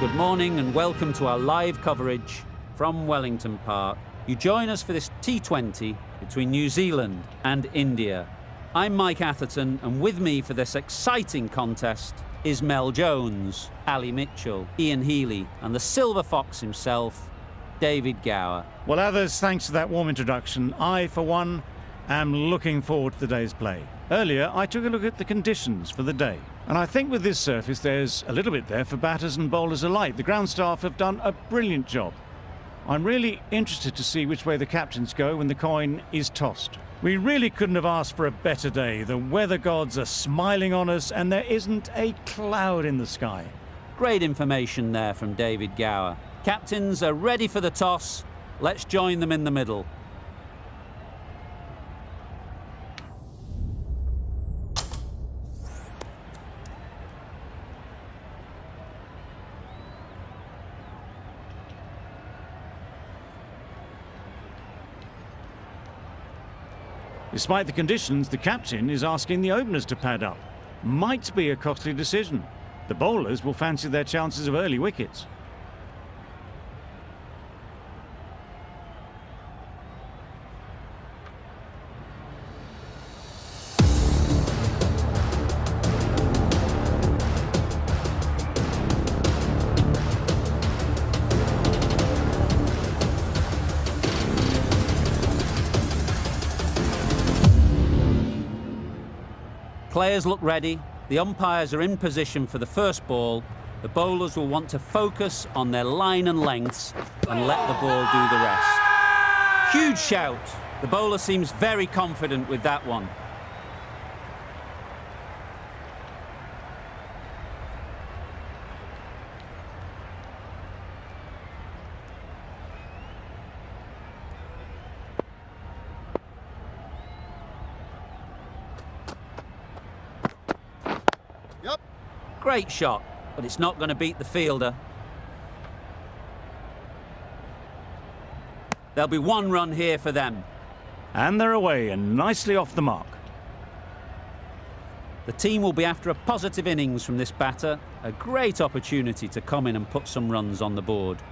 Good morning and welcome to our live coverage from Wellington Park. You join us for this T20 between New Zealand and India. I'm Mike Atherton, and with me for this exciting contest is Mel Jones, Ali Mitchell, Ian Healy and the Silver Fox himself, David Gower. Well, others, thanks for that warm introduction. I, for one, am looking forward to the day's play. Earlier, I took a look at the conditions for the day. And I think with this surface, there's a little bit there for batters and bowlers alike. The ground staff have done a brilliant job. I'm really interested to see which way the captains go when the coin is tossed. We really couldn't have asked for a better day. The weather gods are smiling on us and there isn't a cloud in the sky. Great information there from David Gower. Captains are ready for the toss. Let's join them in the middle. Despite the conditions, the captain is asking the openers to pad up. Might be a costly decision. The bowlers will fancy their chances of early wickets. Players look ready, the umpires are in position for the first ball. The bowlers will want to focus on their line and lengths and let the ball do the rest. Huge shout. The bowler seems very confident with that one. Great shot, but it's not going to beat the fielder. There'll be one run here for them. And they're away and nicely off the mark. The team will be after a positive innings from this batter. A great opportunity to come in and put some runs on the board.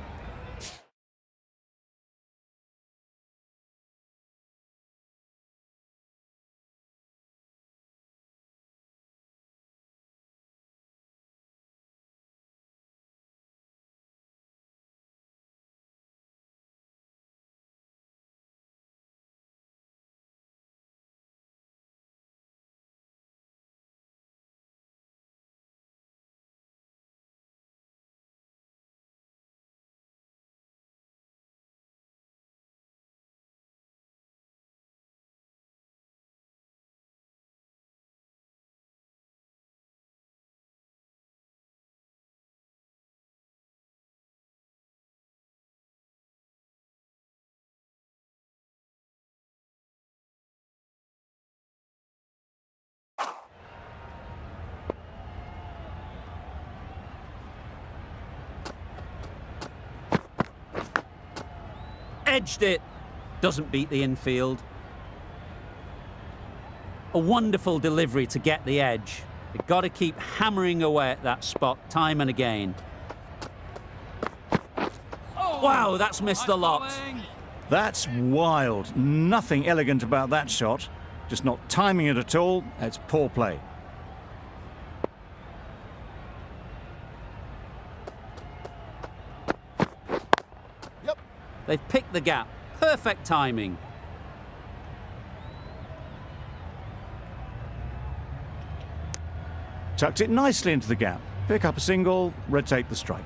edged it. Doesn't beat the infield. A wonderful delivery to get the edge. You've got to keep hammering away at that spot time and again. Wow, that's missed the lot. That's wild. Nothing elegant about that shot. Just not timing it at all. It's poor play. They've picked the gap. Perfect timing. Tucked it nicely into the gap. Pick up a single, rotate the strike.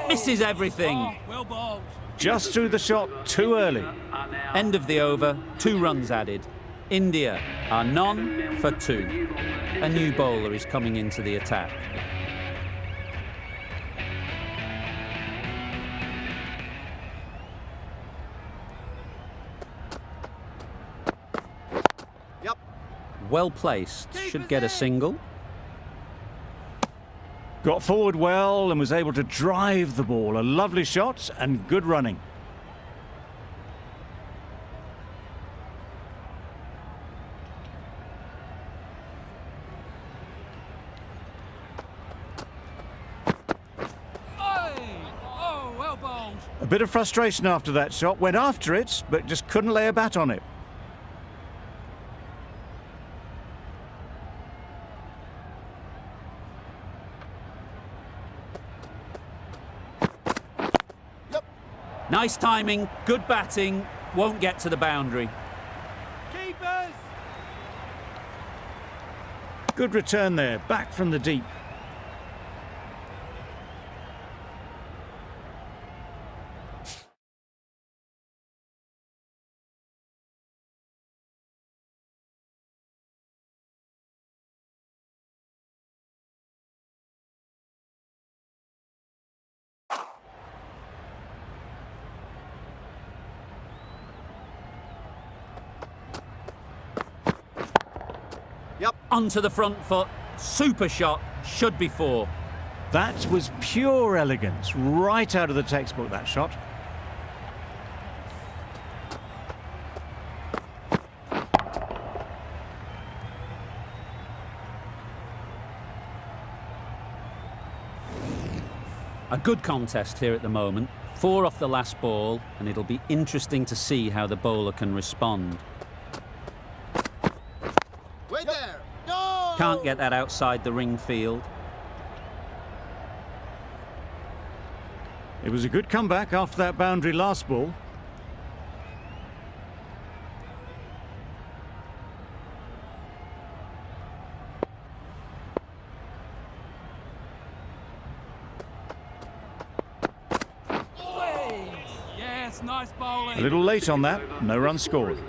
Misses everything. Well bowled. Just threw the shot too early. End of the over, 2 runs added. India are none for 2. A new bowler is coming into the attack. Well placed, should get a single. Got forward well and was able to drive the ball. A lovely shot and good running. Oh, well bowled. A bit of frustration after that shot. Went after it, but just couldn't lay a bat on it. Nice timing, good batting, won't get to the boundary. Keepers. Good return there, back from the deep. Onto the front foot, super shot, should be 4. That was pure elegance, right out of the textbook, that shot. A good contest here at the moment. 4 off the last ball, and it'll be interesting to see how the bowler can respond. Can't get that outside the ring field. It was a good comeback after that boundary last ball. Yes, nice bowling. A little late on that, no run scored.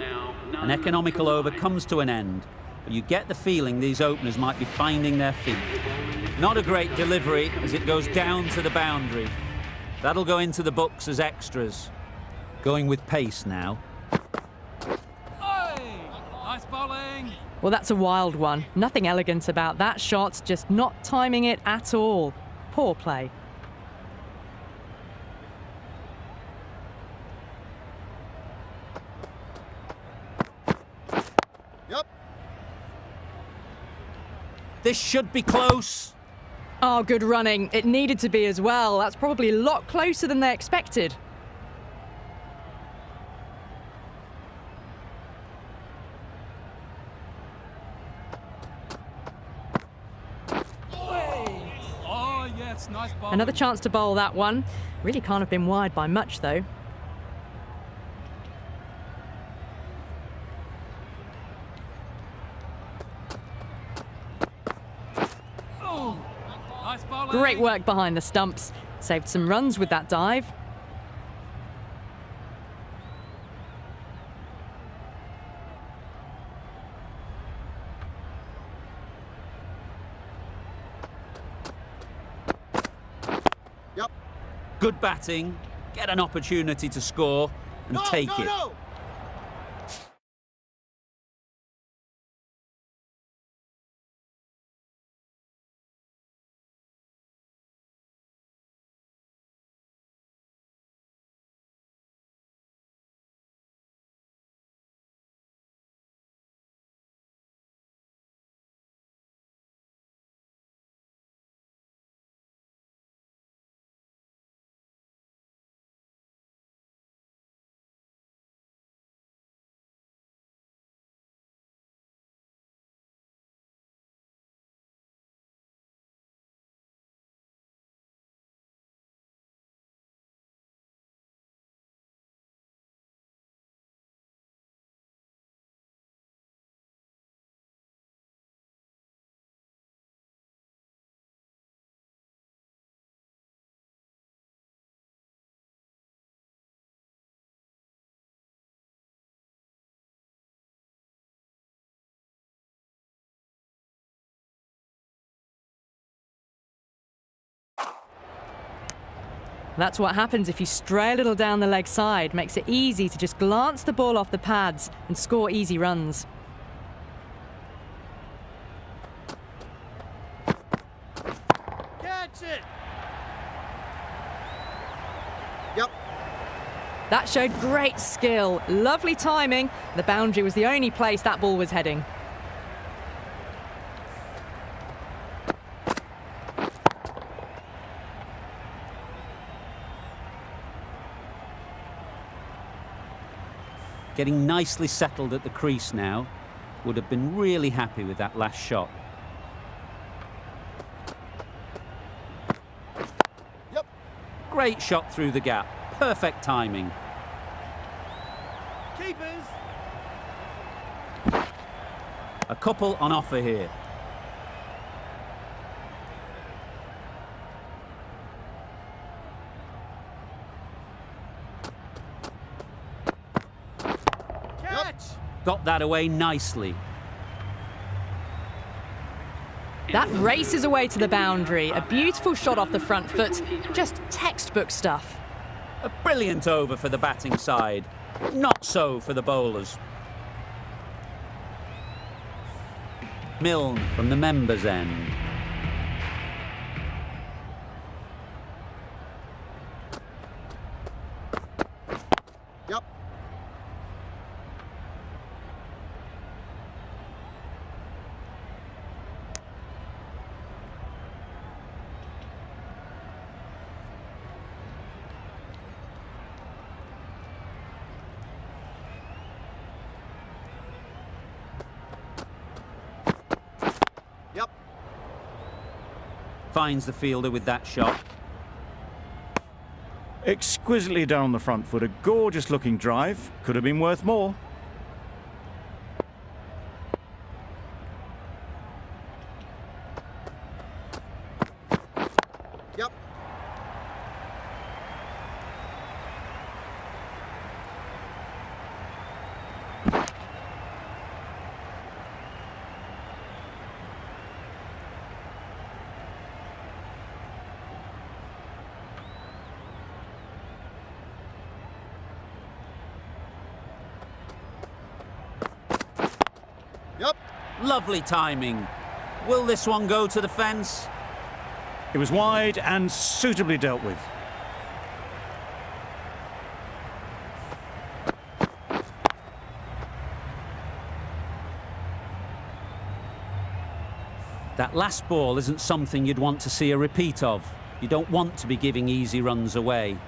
An economical over comes to an end, but you get the feeling these openers might be finding their feet. Not a great delivery as it goes down to the boundary. That'll go into the books as extras. Going with pace now. Hey, nice bowling. Well, that's a wild one. Nothing elegant about that shot, just not timing it at all. Poor play. This should be close. Oh, good running. It needed to be as well. That's probably a lot closer than they expected. Oh, yes, nice bowling. Another chance to bowl that one. Really can't have been wide by much, though. Oh, nice bowling. Great work behind the stumps. Saved some runs with that dive. Good batting, get an opportunity to score and take it. That's what happens if you stray a little down the leg side. Makes it easy to just glance the ball off the pads and score easy runs. Catch it. That showed great skill. Lovely timing. The boundary was the only place that ball was heading. Getting nicely settled at the crease now. Would have been really happy with that last shot. Great shot through the gap. Perfect timing. Keepers. A couple on offer here. Catch. Got that away nicely. That races away to the boundary. A beautiful shot off the front foot. Just textbook stuff. A brilliant over for the batting side. Not so for the bowlers. Milne from the members' end. Finds the fielder with that shot. Exquisitely done on the front foot. A gorgeous looking drive. Could have been worth more. Yep. Yep. Lovely timing. Will this one go to the fence? It was wide and suitably dealt with. That last ball isn't something you'd want to see a repeat of. You don't want to be giving easy runs away.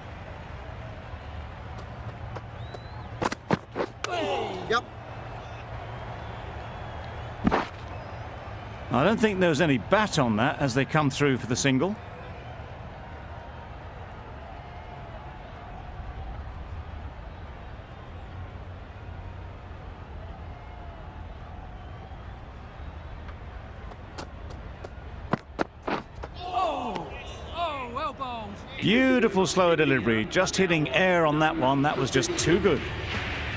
Yep. I don't think there was any bat on that as they come through for the single. Oh, well bowled. Beautiful slower delivery. Just hitting air on that one. That was just too good.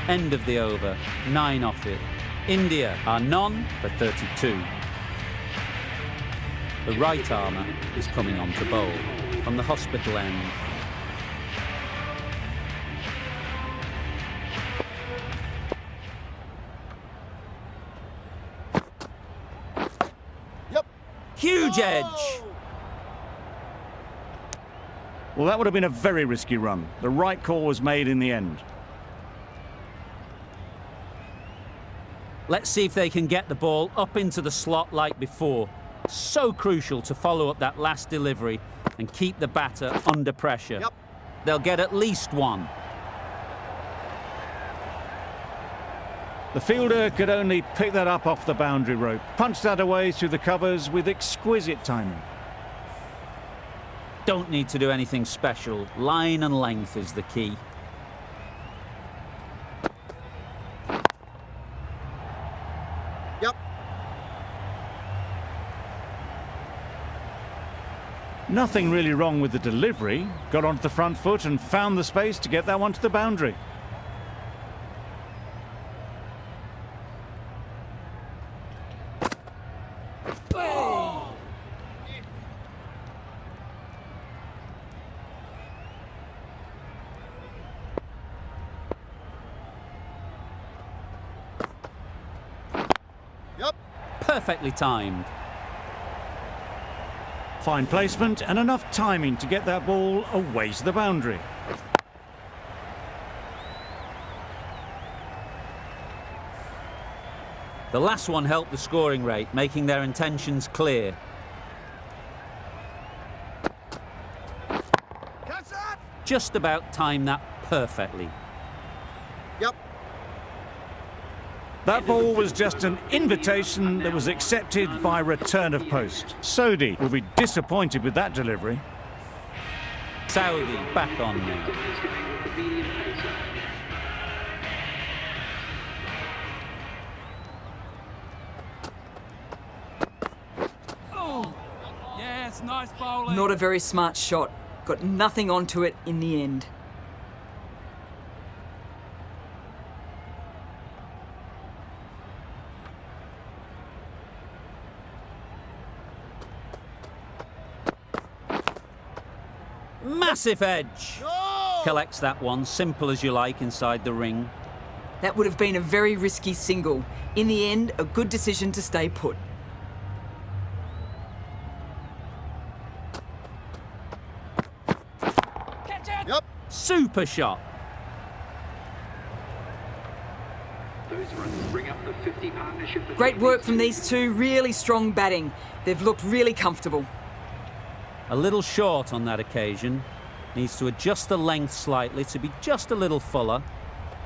End of the over. 9 off it. India are none for 32. The right armour is coming on to bowl from the hospital end. Yep. Huge edge! Well, that would have been a very risky run. The right call was made in the end. Let's see if they can get the ball up into the slot like before. So crucial to follow up that last delivery and keep the batter under pressure. Yep. They'll get at least one. The fielder could only pick that up off the boundary rope. Punched that away through the covers with exquisite timing. Don't need to do anything special. Line and length is the key. Yep. Nothing really wrong with the delivery. Got onto the front foot and found the space to get that one to the boundary. Yep. Perfectly timed. Fine placement and enough timing to get that ball away to the boundary. The last one helped the scoring rate, making their intentions clear. Catch that. Just about timed that perfectly. Yep. That ball was just an invitation that was accepted by return of post. Sodhi will be disappointed with that delivery. Saudi back on now. Oh, yes, nice bowling. Not a very smart shot. Got nothing onto it in the end. Massive edge. No. Collects that one, simple as you like, inside the ring. That would have been a very risky single. In the end, a good decision to stay put. Catch it. Yep. Super shot. Those runs bring up the 50 partnership. Great work from these two, really strong batting. They've looked really comfortable. A little short on that occasion. Needs to adjust the length slightly to be just a little fuller.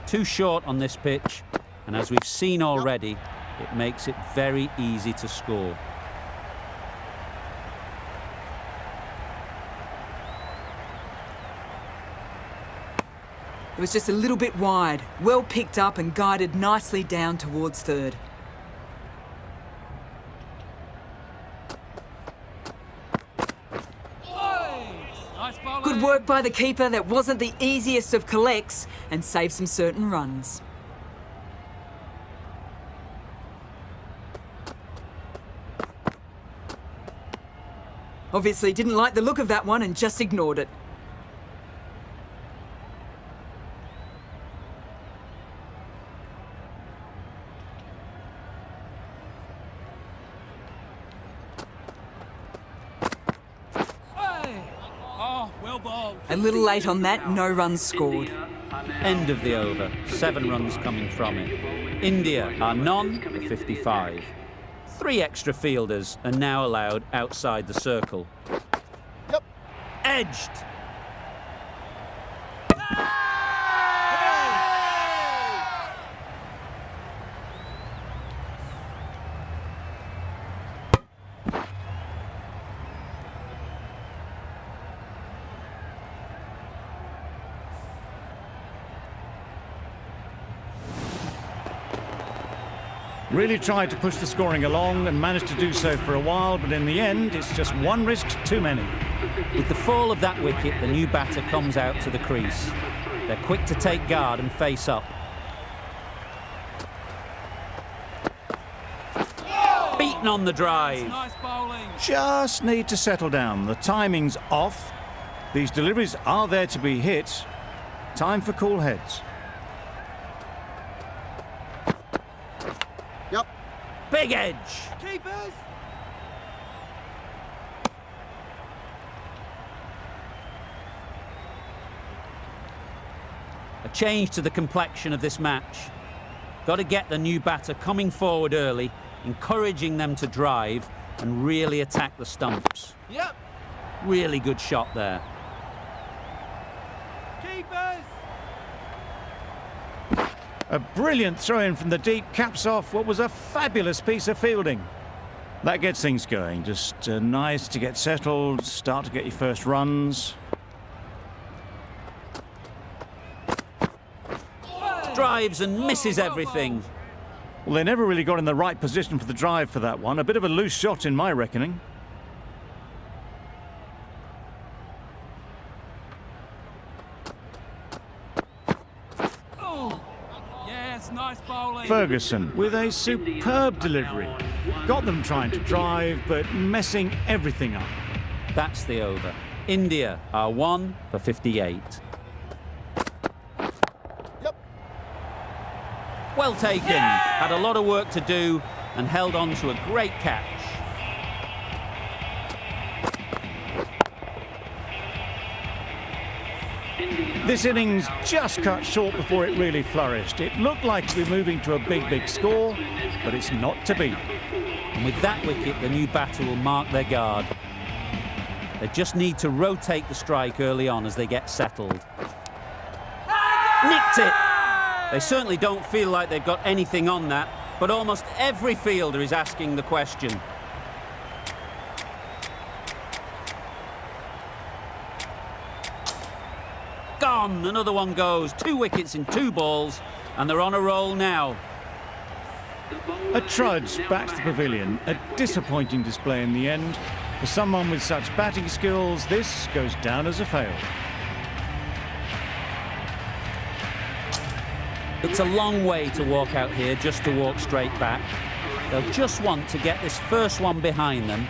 Too short on this pitch, and as we've seen already, it makes it very easy to score. was just a little bit wide, well picked up and guided nicely down towards third. Nice bowling. Good work by the keeper. That wasn't the easiest of collects and saved some certain runs. Obviously didn't like the look of that one and just ignored it. Hey. Oh, well bowled. A little late on that, no runs scored. End of the over. 7 runs coming from it. India are none for 55. 3 extra fielders are now allowed outside the circle. Yep. Edged. Really tried to push the scoring along and managed to do so for a while, but in the end, it's just one risk too many. With the fall of that wicket, the new batter comes out to the crease. They're quick to take guard and face up. Beaten on the drive. Nice bowling. Just need to settle down. The timing's off. These deliveries are there to be hit. Time for cool heads. Yep. Big edge. Keepers. A change to the complexion of this match. Got to get the new batter coming forward early, encouraging them to drive and really attack the stumps. Yep. Really good shot there. Keepers. A brilliant throw-in from the deep caps off what was a fabulous piece of fielding. That gets things going. Just nice to get settled, start to get your first runs. Drives and misses everything. Well, they never really got in the right position for the drive for that one. A bit of a loose shot in my reckoning. Oh. Yes, nice bowling. Ferguson with a superb delivery. Got them trying to drive, but messing everything up. That's the over. India are 1 for 58. Yep. Well taken. Had a lot of work to do and held on to a great catch. This innings just cut short before it really flourished. It looked like to be moving to a big score, but it's not to be. And with that wicket, the new batter will mark their guard. They just need to rotate the strike early on as they get settled. Nicked it! They certainly don't feel like they've got anything on that, but almost every fielder is asking the question. Gone! Another one goes. 2 wickets in 2 balls, and they're on a roll now. A trudge back to the pavilion. A disappointing display in the end. For someone with such batting skills, this goes down as a fail. It's a long way to walk out here just to walk straight back. They'll just want to get this first one behind them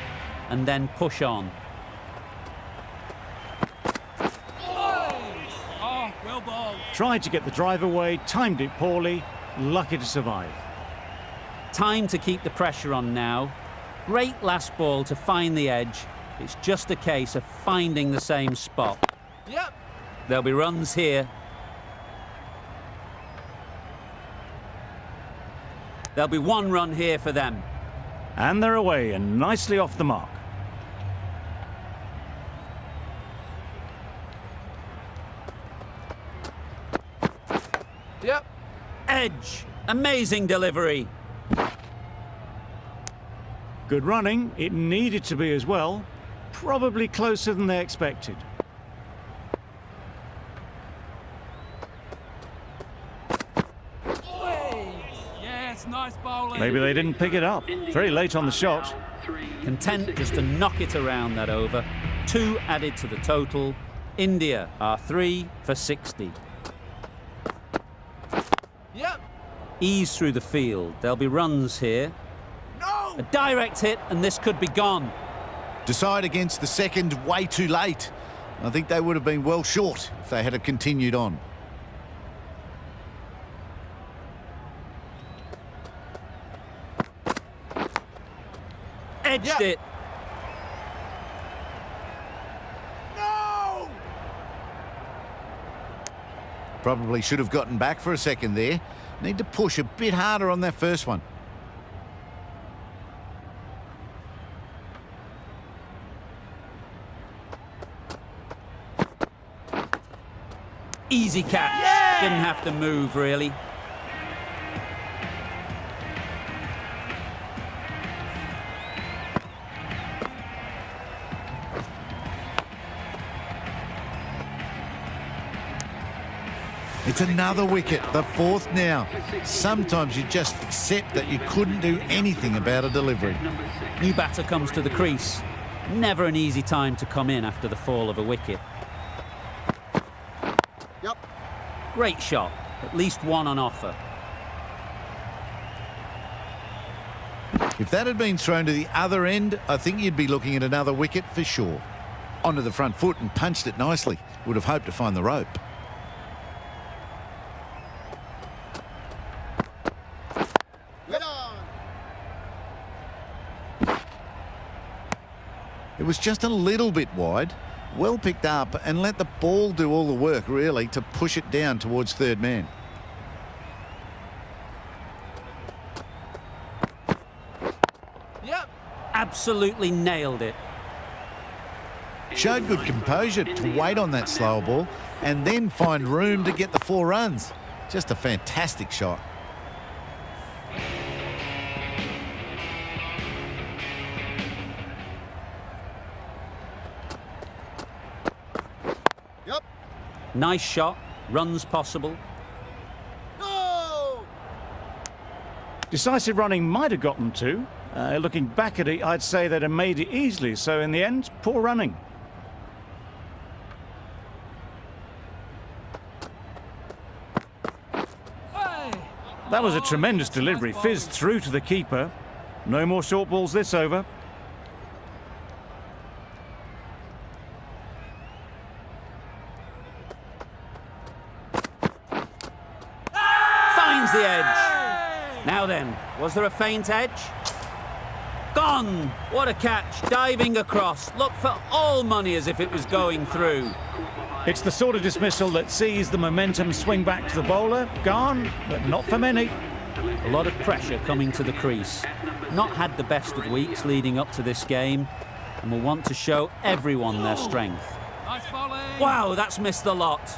and then push on. Oh, well bowled. Tried to get the drive away, timed it poorly, lucky to survive. Time to keep the pressure on now. Great last ball to find the edge. It's just a case of finding the same spot. Yep. There'll be runs here. There'll be 1 run here for them. And they're away and nicely off the mark. Yep. Edge. Amazing delivery. Good running. It needed to be as well. Probably closer than they expected. bowling. Maybe they didn't pick it up. Very late on the shot. Content just to knock it around that over. 2 added to the total. India are 3 for 60. Yep. Ease through the field. There'll be runs here. No. A direct hit, and this could be gone. Decide against the second way too late. I think they would have been well short if they had continued on. Edged Yep. it. No. Probably should have gotten back for a second there. Need to push a bit harder on that first one. Easy catch. Didn't have to move, really. It's another wicket, the 4th now. Sometimes you just accept that you couldn't do anything about a delivery. New batter comes to the crease. Never an easy time to come in after the fall of a wicket. Yep. Great shot. At least 1 on offer. If that had been thrown to the other end, I think you'd be looking at another wicket for sure. Onto the front foot and punched it nicely. Would have hoped to find the rope. Get on. It was just a little bit wide. Well picked up and let the ball do all the work, really, to push it down towards third man. Yep. Absolutely nailed it. Showed good composure to wait on that slower ball and then find room to get the 4 runs. Just a fantastic shot. Yep. Nice shot. Runs possible. No. Decisive running might have gotten 2. Looking back at it, I'd say they'd have made it easily. So in the end, poor running. Hey. That was a tremendous delivery. Fizzed through to the keeper. No more short balls this over. Finds the edge. Now then, was there a faint edge? Gone! What a catch. Diving across. Looked for all money as if it was going through. It's the sort of dismissal that sees the momentum swing back to the bowler. Gone, but not for many. A lot of pressure coming to the crease. Not had the best of weeks leading up to this game, and will want to show everyone their strength. Nice bowling. Wow, that's missed the lot.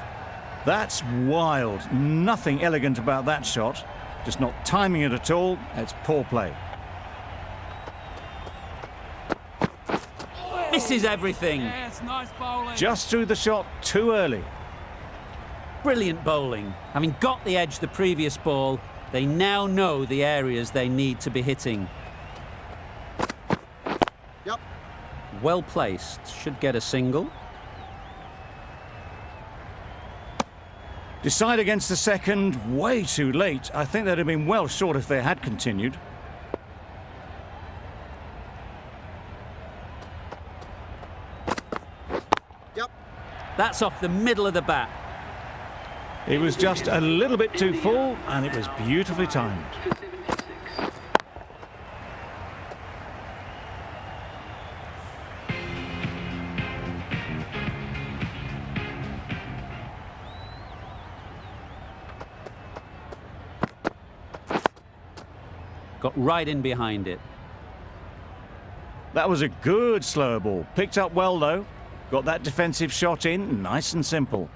That's wild. Nothing elegant about that shot. Just not timing it at all. It's poor play. Misses everything. Yes, nice bowling. Just threw the shot too early. Brilliant bowling. Having got the edge the previous ball, they now know the areas they need to be hitting. Yep. Well placed. Should get a single. Decide against the second, way too late. I think they'd have been well short if they had continued. Yep. That's off the middle of the bat. It was just a little bit too full, and it was beautifully timed. For 76. Got right in behind it. That was a good slower ball. Picked up well, though. Got that defensive shot in, nice and simple.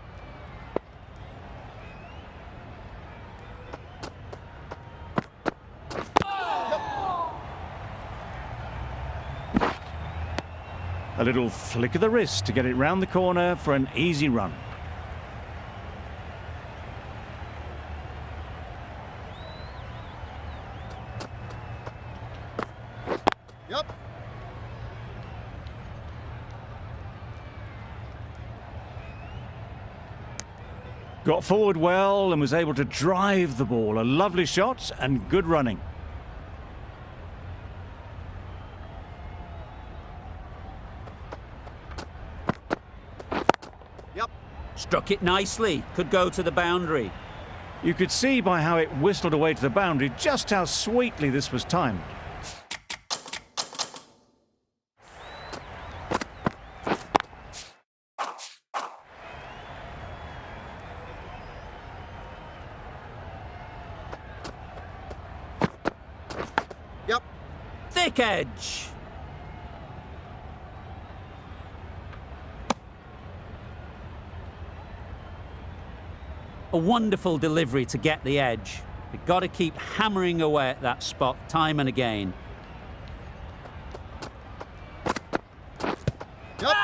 A little flick of the wrist to get it round the corner for an easy run. Got forward well and was able to drive the ball. A lovely shot and good running. Yep. Struck it nicely. Could go to the boundary. You could see by how it whistled away to the boundary just how sweetly this was timed. Yep. Thick edge. A wonderful delivery to get the edge. You've got to keep hammering away at that spot time and again. Yep.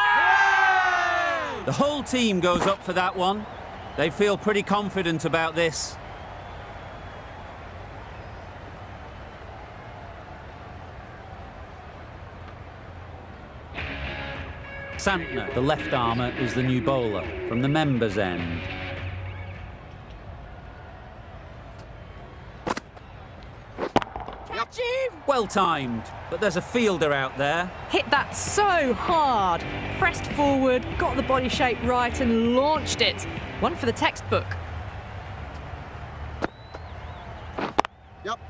The whole team goes up for that one. They feel pretty confident about this. Santner, the left armour, is the new bowler from the members' end. Catch him! Well timed, but there's a fielder out there. Hit that so hard. Pressed forward, got the body shape right and launched it. One for the textbook. Yep.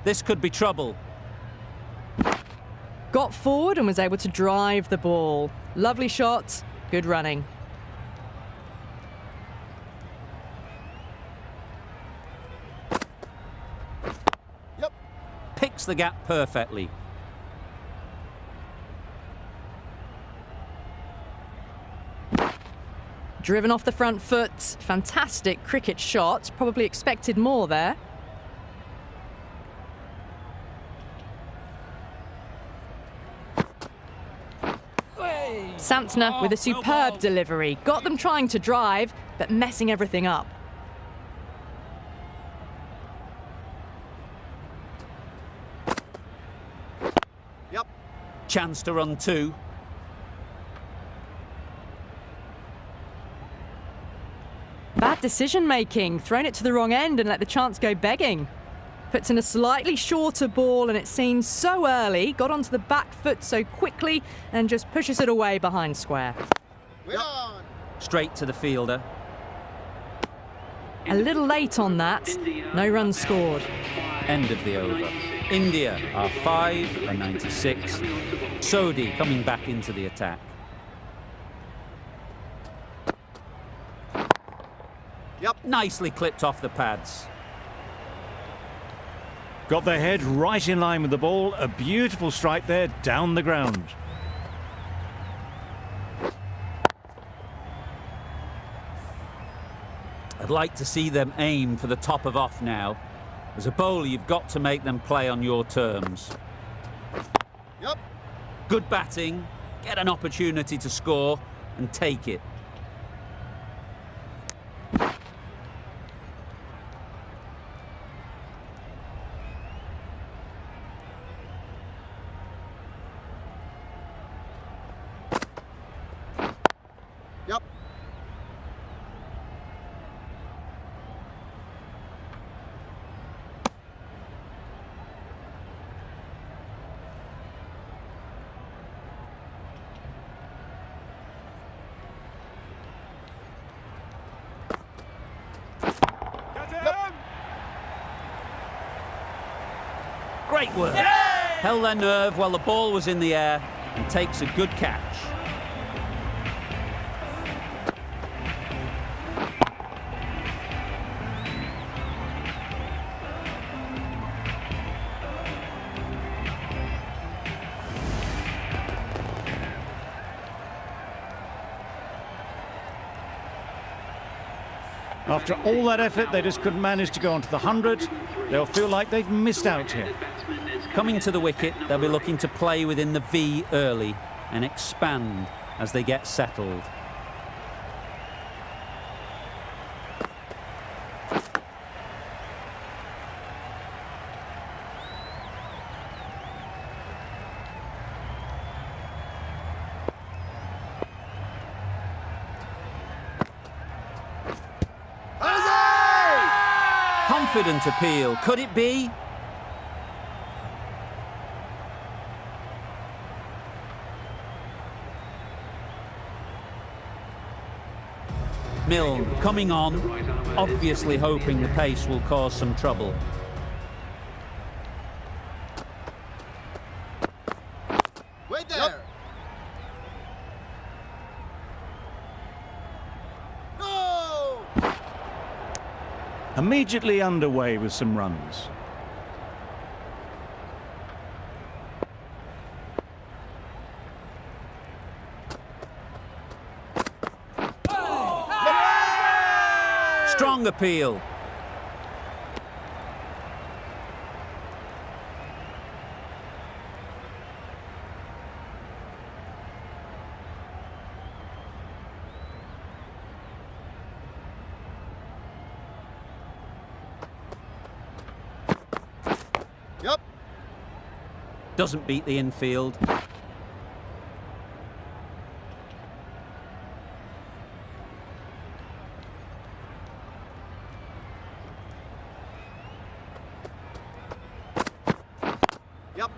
This could be trouble. Got forward and was able to drive the ball. Lovely shot, good running. Yep. Picks the gap perfectly. Driven off the front foot. Fantastic cricket shot. Probably expected more there. Santner with a superb delivery. Got them trying to drive, but messing everything up. Yep. Chance to run two. Bad decision making. Thrown it to the wrong end and let the chance go begging. Puts in a slightly shorter ball and it seems so early. Got onto the back foot so quickly and just pushes it away behind square. We're on. Straight to the fielder. A little late on that. No runs scored. End of the over. India are 5 and 96. Sodhi coming back into the attack. Yep. Nicely clipped off the pads. Got their head right in line with the ball. A beautiful strike there down the ground. I'd like to see them aim for the top of off now. As a bowler, you've got to make them play on your terms. Yep. Good batting, get an opportunity to score and take it. Yep. Great work. Held their nerve while the ball was in the air and takes a good catch. After all that effort, they just couldn't manage to go onto the 100. They'll feel like they've missed out here. Coming to the wicket, they'll be looking to play within the V early and expand as they get settled. Confident appeal. Could it be? Milne coming on, obviously hoping the pace will cause some trouble. Wait there. Go! Immediately underway with some runs. Strong appeal. Yep. Doesn't beat the infield. Yep.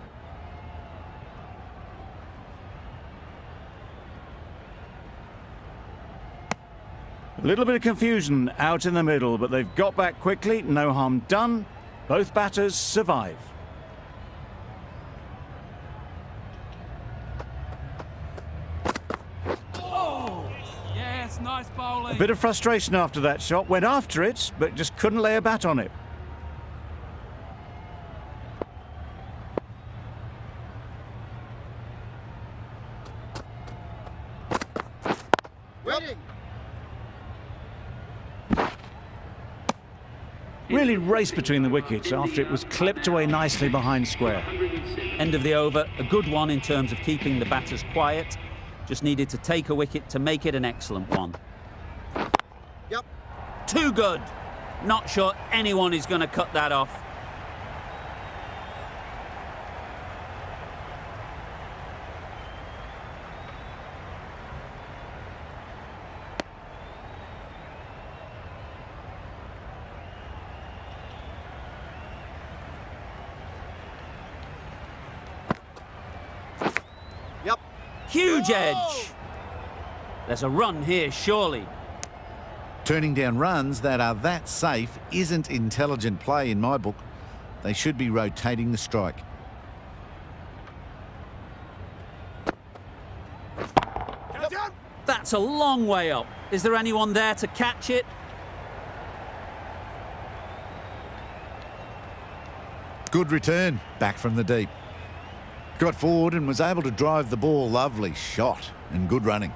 A little bit of confusion out in the middle, but they've got back quickly. No harm done. Both batters survive. Yes, nice bowling. A bit of frustration after that shot. Went after it, but just couldn't lay a bat on it. Waiting. Really raced between the wickets after it was clipped away nicely behind square. End of the over. A good one in terms of keeping the batters quiet. Just needed to take a wicket to make it an excellent one. Yep. Too good. Not sure anyone is going to cut that off. Yep. Huge edge. There's a run here, surely. Turning down runs that are that safe isn't intelligent play in my book. They should be rotating the strike. That's a long way up. Is there anyone there to catch it? Good return, back from the deep. Got forward and was able to drive the ball. Lovely shot and good running.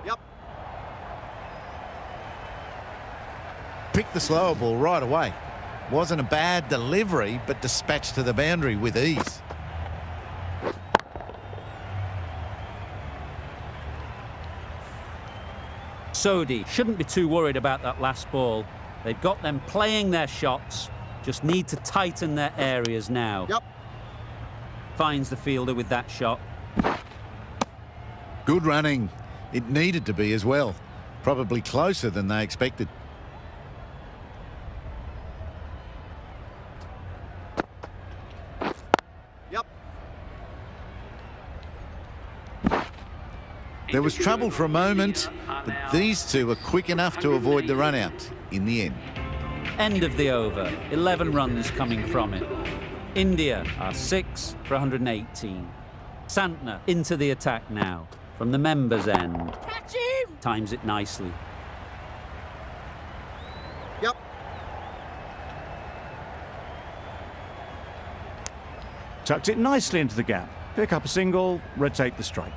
Yep. Picked the slower ball right away. Wasn't a bad delivery, but dispatched to the boundary with ease. Sodhi shouldn't be too worried about that last ball. They've got them playing their shots. Just need to tighten their areas now. Yep. Finds the fielder with that shot. Good running. It needed to be as well. Probably closer than they expected. Yep. There was trouble for a moment, but these two were quick enough to avoid the run-out in the end. End of the over. 11 runs coming from it. India are 6 for 118. Santner into the attack now from the members' end. Catch him! Times it nicely. Yep. Tucked it nicely into the gap. Pick up a single, rotate the strike.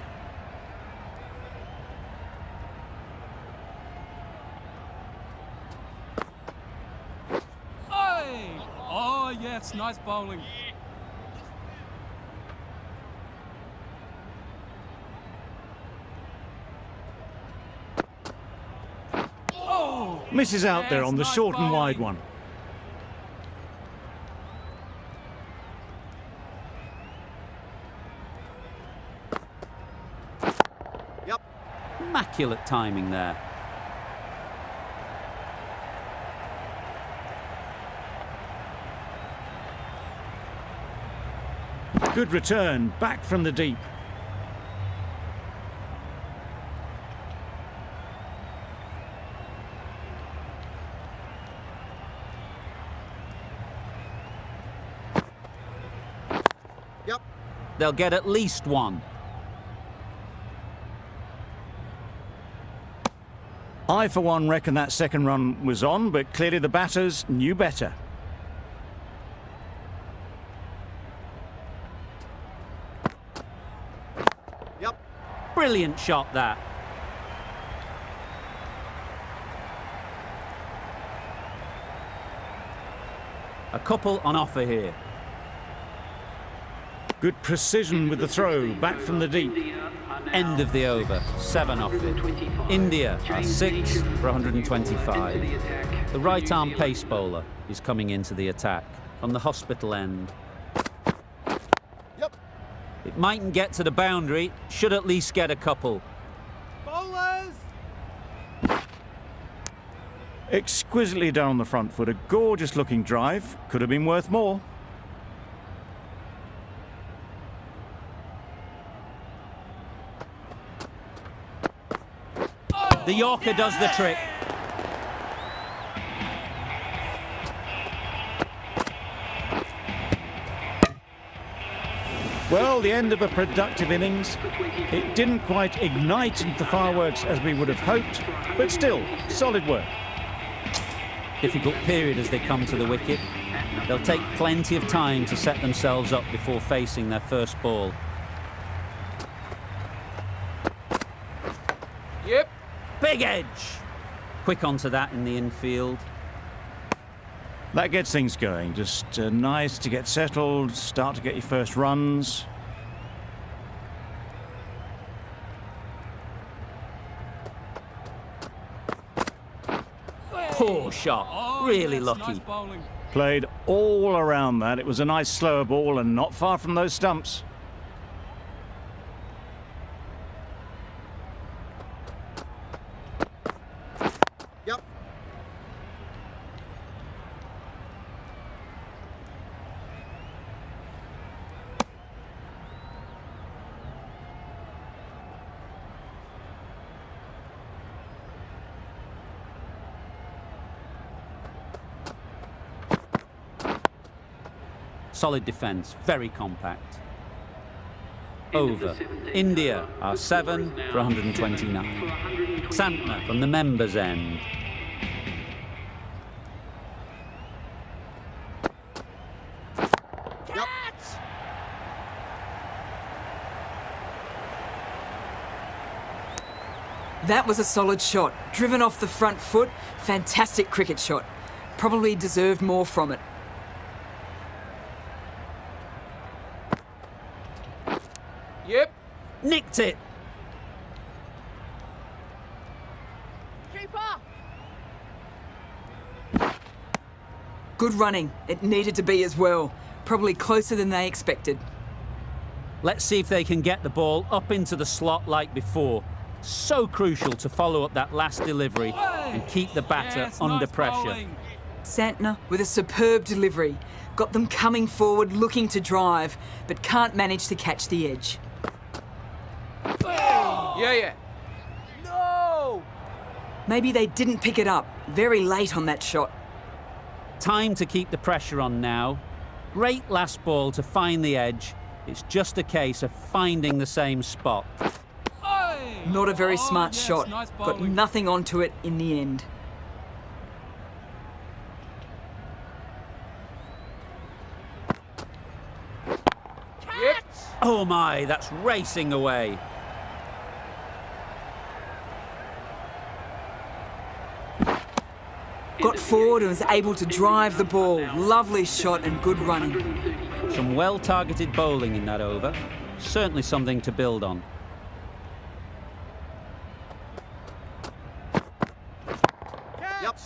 Hey! Oh, yes, nice bowling. Oh! Misses out there Yes, on the nice short and wide bowling. one. Yep. Immaculate timing there. Good return, back from the deep. Yep. They'll get at least one. I, for one, reckon that second run was on, but clearly the batters knew better. Yep. Brilliant shot, that. A couple on offer here. Good precision with the throw, back from the deep. End of the over, 7 off it. India are 6 for 125. The right arm pace bowler is coming into the attack from the hospital end. Yep. It mightn't get to the boundary, should at least get a couple. Bowlers! Exquisitely done on the front foot, a gorgeous looking drive, could have been worth more. The Yorker does the trick. Well, the end of a productive innings. It didn't quite ignite into the fireworks as we would have hoped, but still, solid work. Difficult period as they come to the wicket. They'll take plenty of time to set themselves up before facing their first ball. Yep. Big edge! Quick onto that in the infield. That gets things going. Just nice to get settled, start to get your first runs. Poor shot. Oh, Really yes, lucky. Nice bowling. Played all around that. It was a nice slower ball and not far from those stumps. Yep. Solid defence, very compact. Over. India are 7 for 129. Santner from the members' end. Yep. That was a solid shot. Driven off the front foot. Fantastic cricket shot. Probably deserved more from it. Yep. Nicked it! Keeper. Good running. It needed to be as well. Probably closer than they expected. Let's see if they can get the ball up into the slot like before. So crucial to follow up that last delivery and keep the batter Yes, under nice pressure. bowling. Santner with a superb delivery. Got them coming forward, looking to drive, but can't manage to catch the edge. Yeah. No. Maybe they didn't pick it up. Very late on that shot. Time to keep the pressure on now. Great last ball to find the edge. It's just a case of finding the same spot. Hey. Not a very Oh, smart yes, shot. Nice Got bowling. nothing onto it in the end. Yep. Oh my, that's racing away. Got forward and was able to drive the ball. Lovely shot and good running. Some well-targeted bowling in that over. Certainly something to build on. Yep.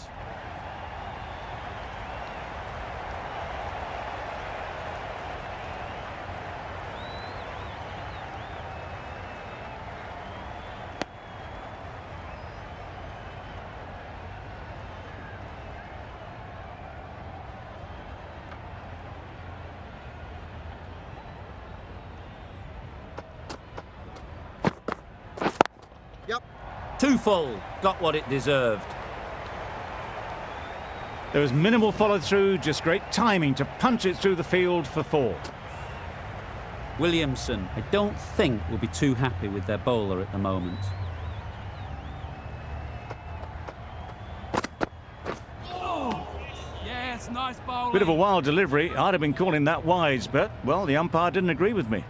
Too full. Got what it deserved. There was minimal follow-through, just great timing to punch it through the field for 4. Williamson, I don't think, will be too happy with their bowler at the moment. Yes, nice bowling. Bit of a wild delivery. I'd have been calling that wise, but, well, the umpire didn't agree with me.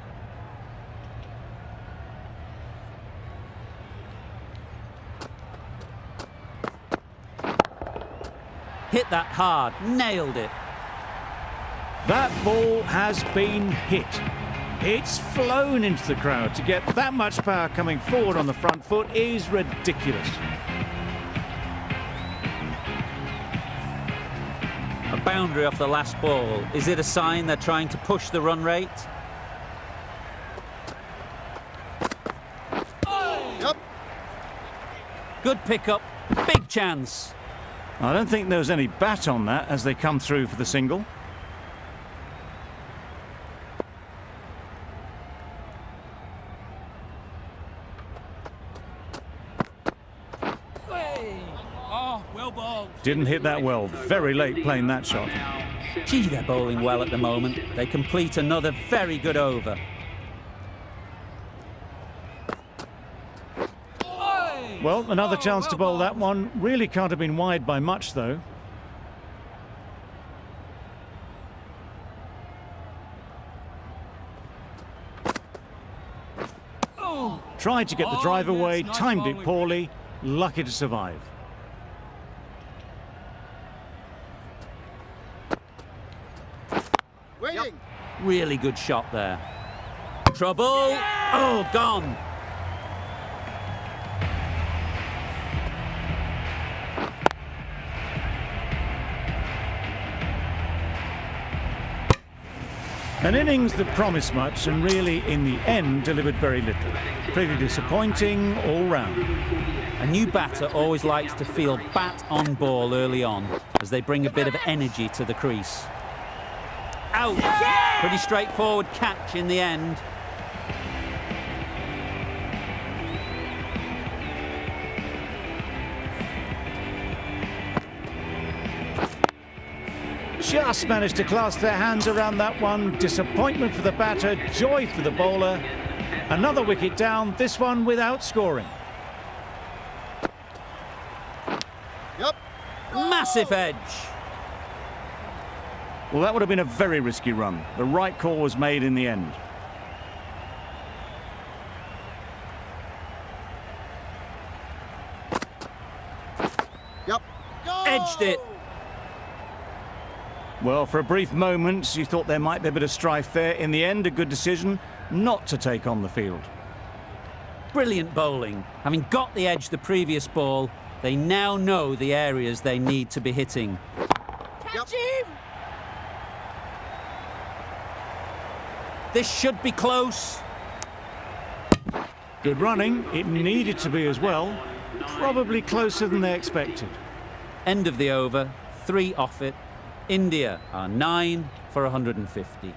Hit that hard. Nailed it. That ball has been hit. It's flown into the crowd. To get that much power coming forward on the front foot is ridiculous. A boundary off the last ball. Is it a sign they're trying to push the run rate? Yep. Good pickup. Big chance. I don't think there was any bat on that as they come through for the single. Oh, well bowled. Didn't hit that well. Very late playing that shot. Gee, they're bowling well at the moment. They complete another very good over. Well, another chance to bowl that one. Really can't have been wide by much, though. Tried to get the drive away, timed it poorly, lucky to survive. Waiting. Really good shot there. Trouble. Oh, gone. An innings that promised much and really, in the end, delivered very little. Pretty disappointing all round. A new batter always likes to feel bat on ball early on as they bring a bit of energy to the crease. Out! Pretty straightforward catch in the end. Just managed to clasp their hands around that one. Disappointment for the batter, joy for the bowler. Another wicket down, this one without scoring. Yep. Massive edge. Well, that would have been a very risky run. The right call was made in the end. Yep. Go! Edged it. Well, for a brief moment, you thought there might be a bit of strife there. In the end, a good decision not to take on the field. Brilliant bowling. Having got the edge the previous ball, they now know the areas they need to be hitting. Yep. This should be close. Good running. It needed to be as well. Probably closer than they expected. End of the over, 3 off it. India are 9 for 150.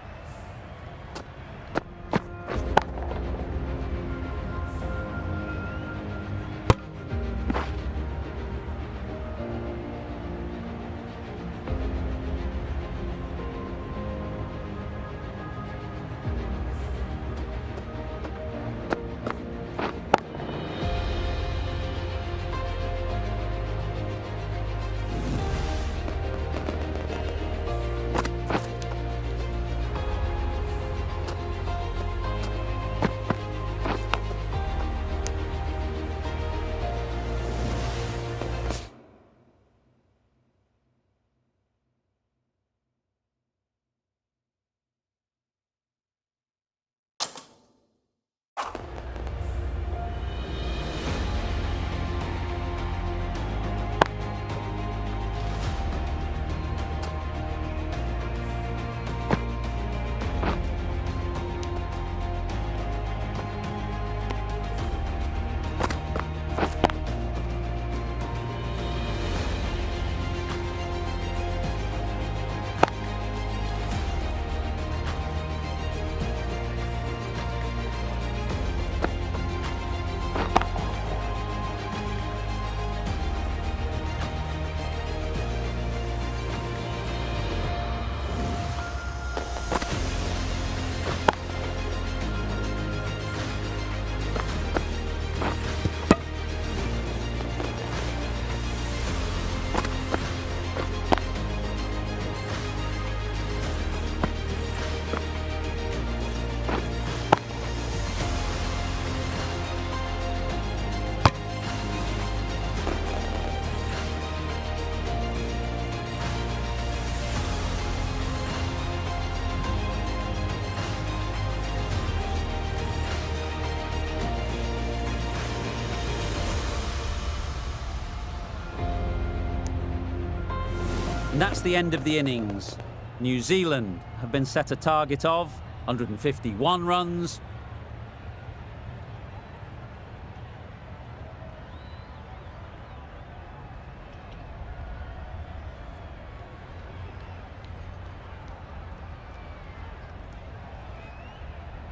And that's the end of the innings. New Zealand have been set a target of 151 runs.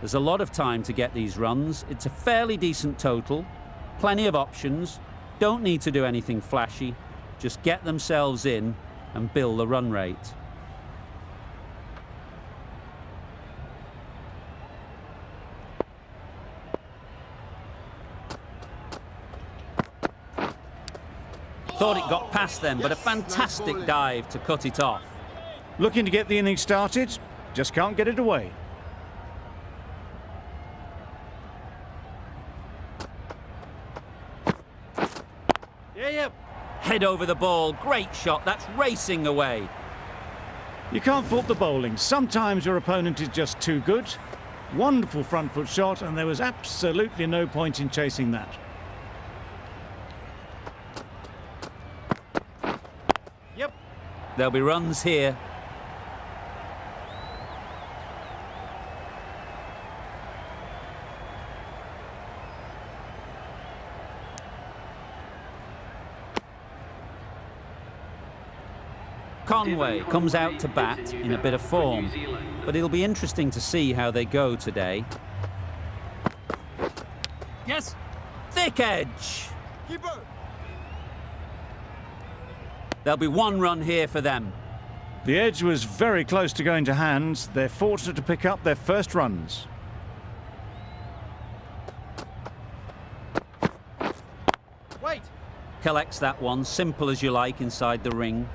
There's a lot of time to get these runs. It's a fairly decent total, plenty of options, don't need to do anything flashy, just get themselves in and build the run rate. Thought it got past them, but a fantastic dive to cut it off. Looking to get the innings started, just can't get it away. Head over the ball, great shot, that's racing away. You can't fault the bowling. Sometimes your opponent is just too good. Wonderful front foot shot, and there was absolutely no point in chasing that. There'll be runs here. Conway comes out to bat in a bit of form, but it'll be interesting to see how they go today. Yes. Thick edge. Keeper. There'll be one run here for them. The edge was very close to going to hands. They're fortunate to pick up their first runs. Wait. Collects that one, simple as you like, inside the ring.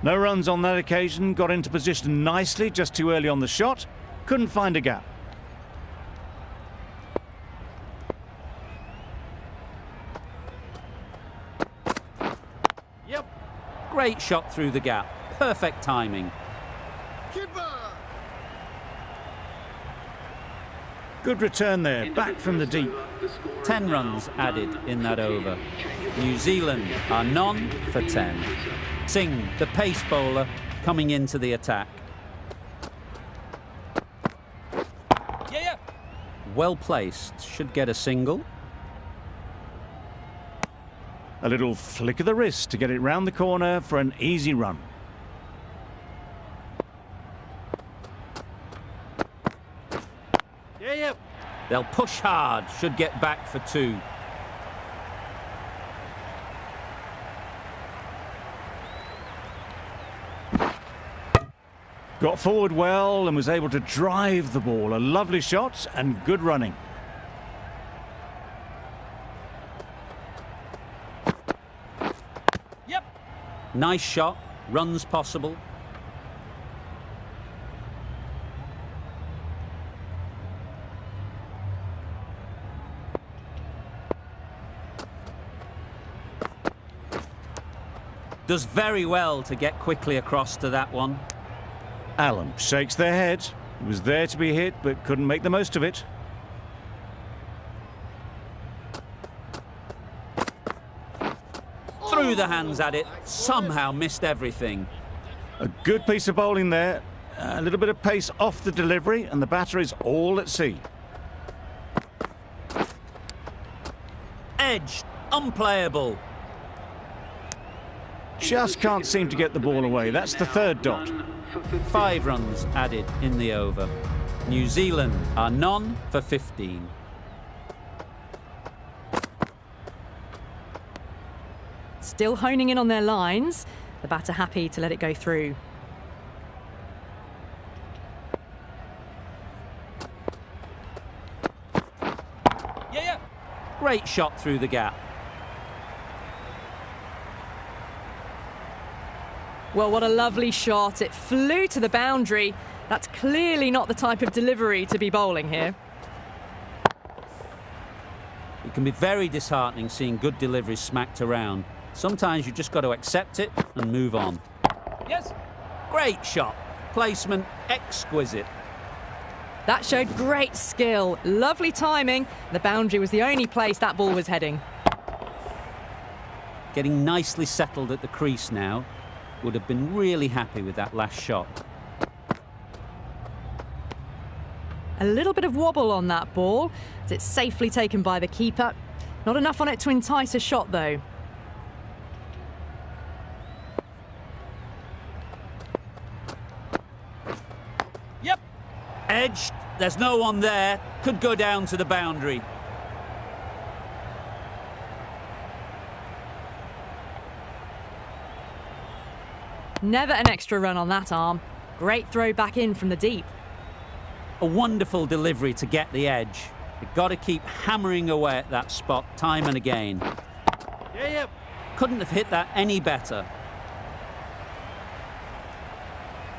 No runs on that occasion, got into position nicely, just too early on the shot. Couldn't find a gap. Great shot through the gap, perfect timing. Keeper. Good return there, back from the deep. 10 runs added in that over. New Zealand are none for 10. Singh, the pace bowler, coming into the attack. Well placed, should get a single. A little flick of the wrist to get it round the corner for an easy run. They'll push hard, should get back for 2. Got forward well and was able to drive the ball. A lovely shot and good running. Nice shot, runs possible. Does very well to get quickly across to that one. Allen shakes their head. He was there to be hit, but couldn't make the most of it. Threw the hands at it, somehow missed everything. A good piece of bowling there. A little bit of pace off the delivery, and the batter is all at sea. Edge, unplayable. Just can't seem to get the ball away. That's the third dot. 5 runs added in the over. New Zealand are none for 15. Still honing in on their lines. The batter happy to let it go through. Great shot through the gap. Well, what a lovely shot. It flew to the boundary. That's clearly not the type of delivery to be bowling here. It can be very disheartening seeing good deliveries smacked around. Sometimes you've just got to accept it and move on. Great shot. Placement exquisite. That showed great skill. Lovely timing. The boundary was the only place that ball was heading. Getting nicely settled at the crease now. would have been really happy with that last shot. A little bit of wobble on that ball, as it's safely taken by the keeper. Not enough on it to entice a shot, though. Yep. Edged. There's no one there. Could go down to the boundary. Never an extra run on that arm. Great throw back in from the deep. A wonderful delivery to get the edge. You've got to keep hammering away at that spot time and again. Yeah. Couldn't have hit that any better.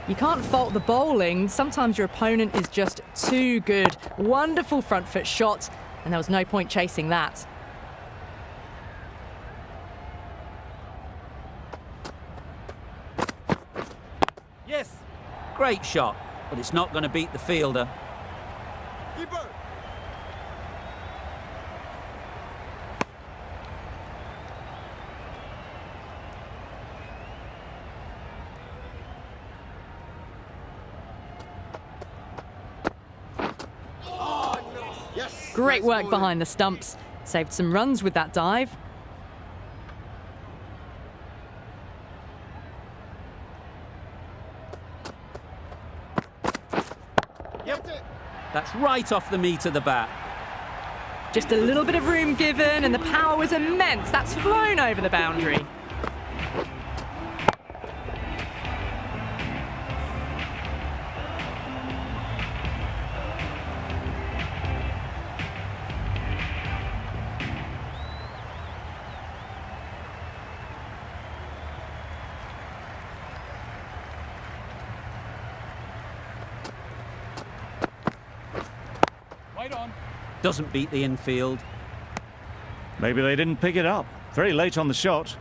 You can't fault the bowling. Sometimes your opponent is just too good. Wonderful front foot shot, and there was no point chasing that. Yes. Great shot, but it's not going to beat the fielder. Keeper. Yes. Great Nice work bowling. behind the stumps. Saved some runs with that dive. Yep. That's right off the meat of the bat. Just a little bit of room given, and the power was immense. That's flown over the boundary. Wait on. Doesn't beat the infield. Maybe they didn't pick it up. Very late on the shot.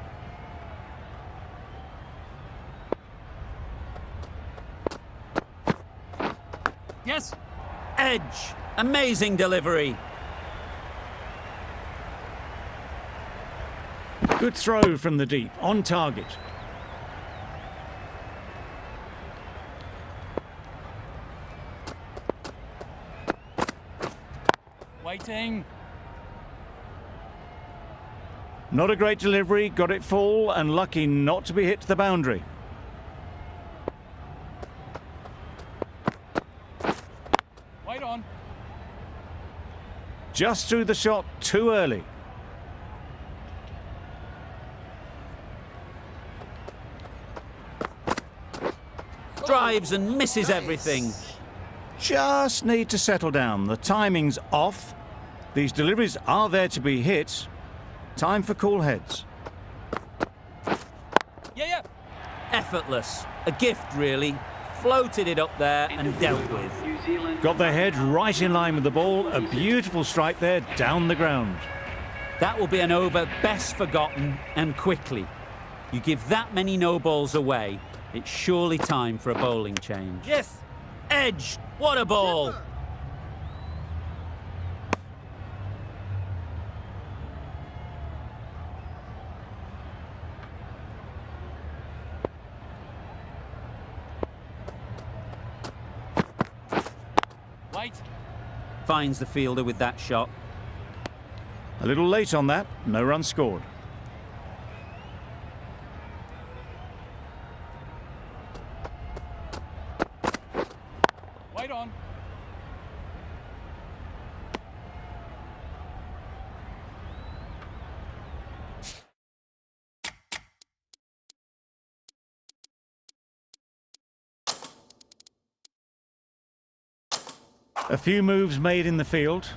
Yes. Edge. Amazing delivery. Good throw from the deep, on target. Waiting. Not a great delivery, got it full and lucky not to be hit to the boundary. Wait on. Just threw the shot too early. Drives and misses everything. Just need to settle down. The timing's off. These deliveries are there to be hit. Time for cool heads. Yeah. Effortless. A gift, really. Floated it up there and dealt with. New Zealand. Got their head right in line with the ball. A beautiful strike there down the ground. That will be an over best forgotten and quickly. You give that many no balls away, it's surely time for a bowling change. Yes. Edge. What a ball. Keeper. Wait. Finds the fielder with that shot. A little late on that. No run scored. Wait on. A few moves made in the field.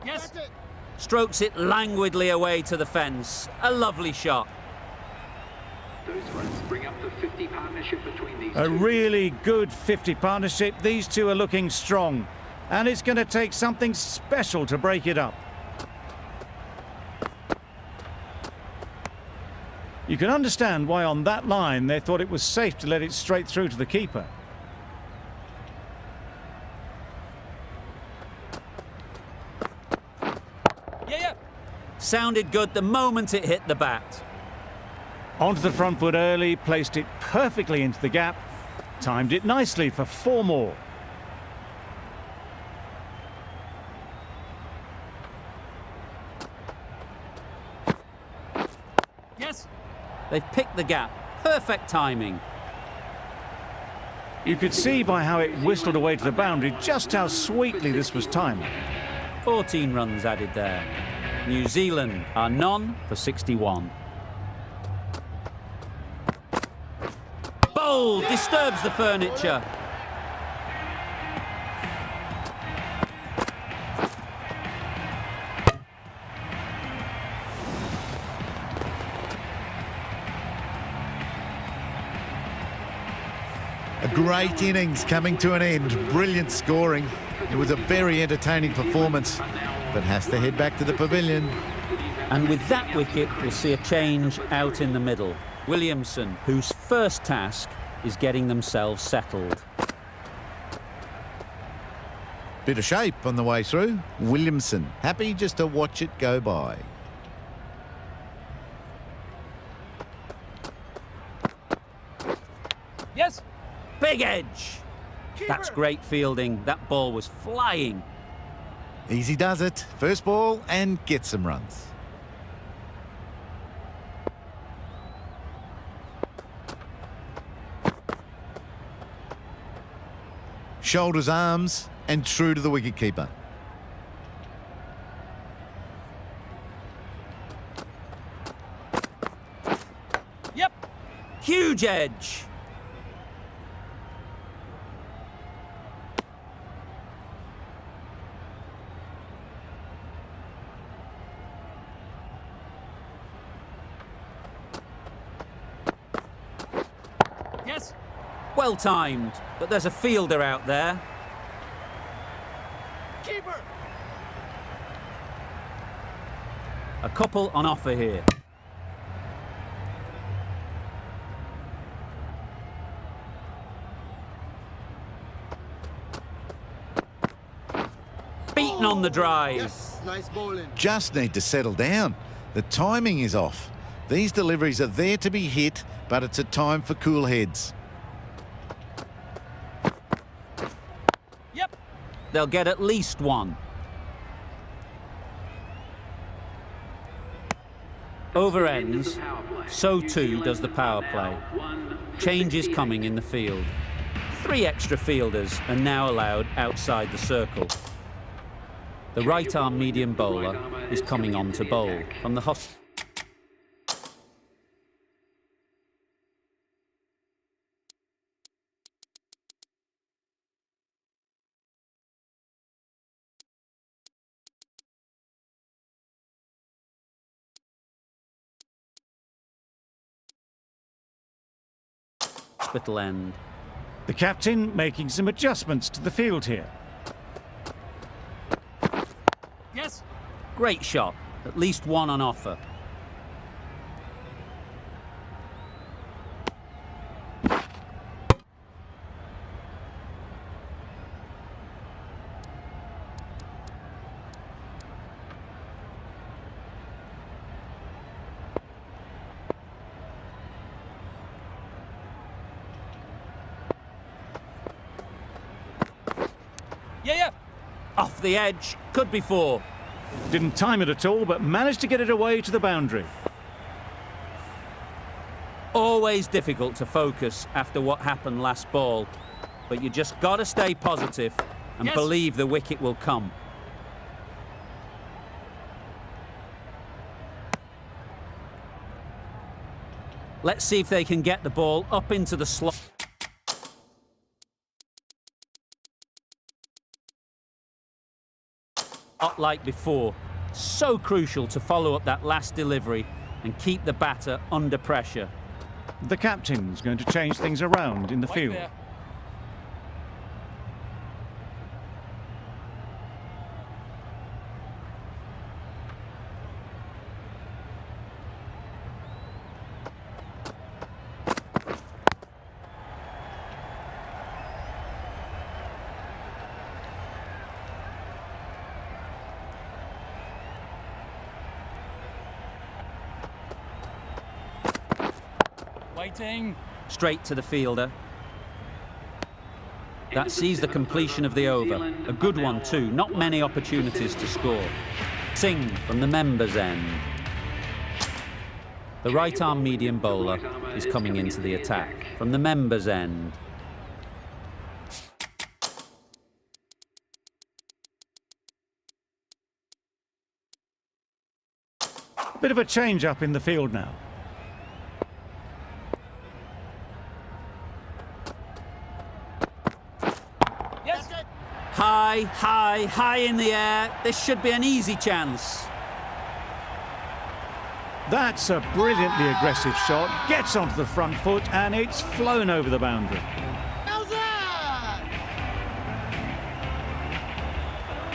Yes. That's it. Strokes it languidly away to the fence. A lovely shot. Those runs bring up the 50 partnership between these A two. really good 50 partnership. These two are looking strong. And it's going to take something special to break it up. You can understand why on that line they thought it was safe to let it straight through to the keeper. sounded good the moment it hit the bat. Onto the front foot early, placed it perfectly into the gap, timed it nicely for 4 more. Yes. They've picked the gap. Perfect timing. You could see by how it whistled away to the boundary just how sweetly this was timed. 14 runs added there. New Zealand are none for 61. Bowl disturbs the furniture. A great innings coming to an end. Brilliant scoring. It was a very entertaining performance, but has to head back to the pavilion. And with that wicket, we'll see a change out in the middle. Williamson, whose first task is getting themselves settled. Bit of shape on the way through. Williamson, happy just to watch it go by. Yes. Big edge. That's great fielding. That ball was flying. Easy does it. First ball and get some runs. Shoulders, arms, and true to the wicketkeeper. Yep. Huge edge. Yes. Well timed, but there's a fielder out there. Keeper. A couple on offer here. Beaten on the drive. Yes. Nice bowling. Just need to settle down. The timing is off. These deliveries are there to be hit, but it's a time for cool heads. Yep. They'll get at least one. Over ends, so too does the power play. Change is coming in the field. 3 extra fielders are now allowed outside the circle. The right-arm medium bowler is coming on to bowl from the hospital end. The captain making some adjustments to the field here. Yes. Great shot, at least one on offer. Yeah. Off the edge, could be 4. Didn't time it at all, but managed to get it away to the boundary. Always difficult to focus after what happened last ball, but you just got to stay positive and Yes. believe the wicket will come. Let's see if they can get the ball up into the slot. Not like before. So crucial to follow up that last delivery and keep the batter under pressure. The captain's going to change things around in the Right field. there. Waiting. Straight to the fielder. That sees the completion of the over. A good one too. Not many opportunities to score. Singh from the members' end. The right-arm medium bowler is coming into the attack from the members' end. Bit of a change-up in the field now. Yes. High, high, high in the air. This should be an easy chance. That's a brilliantly aggressive shot. Gets onto the front foot and it's flown over the boundary.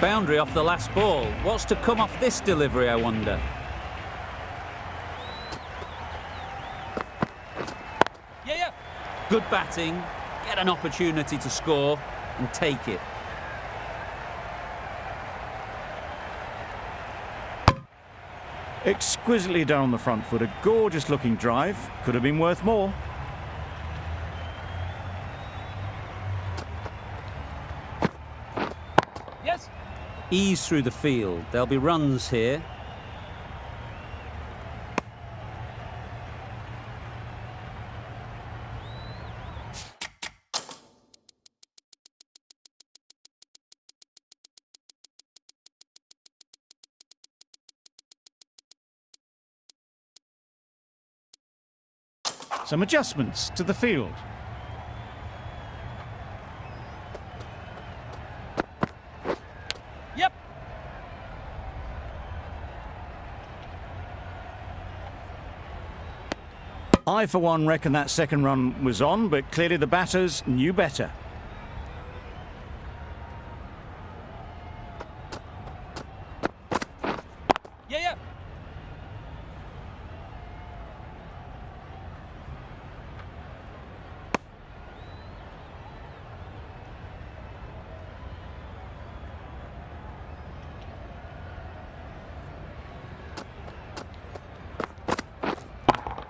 Boundary off the last ball. What's to come off this delivery, I wonder? Yeah. Good batting. Get an opportunity to score and take it. Exquisitely done on the front foot. A gorgeous looking drive. Could have been worth more. Yes. Ease through the field. There'll be runs here. Some adjustments to the field. Yep. I, for one, reckon that second run was on, but clearly the batters knew better. Yeah. Yes.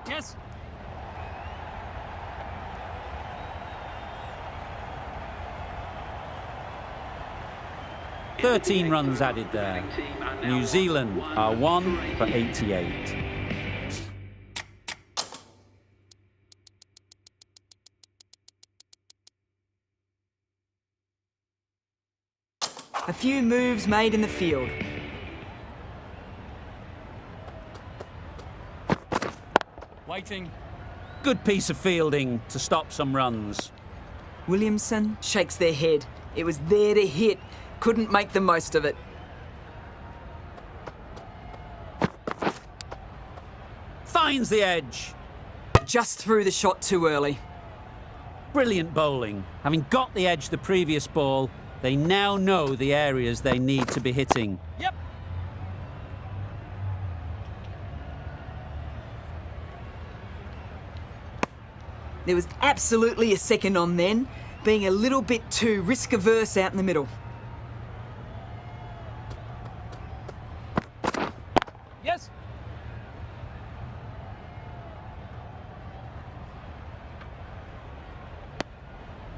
Yes. 13 runs added there. New Zealand are 1 for 88. A few moves made in the field. Waiting. Good piece of fielding to stop some runs. Williamson shakes their head. It was there to hit. Couldn't make the most of it. Finds the edge. Just threw the shot too early. Brilliant bowling. Having got the edge the previous ball, they now know the areas they need to be hitting. Yep. There was absolutely a second on then, being a little bit too risk-averse out in the middle. Yes.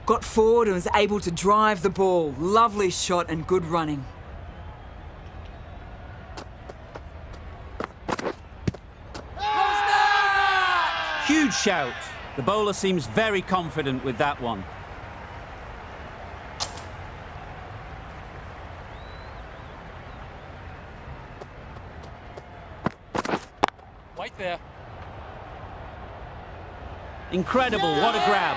Got forward and was able to drive the ball. Lovely shot and good running. Huge shout. The bowler seems very confident with that one. Wait there. Incredible, what a grab.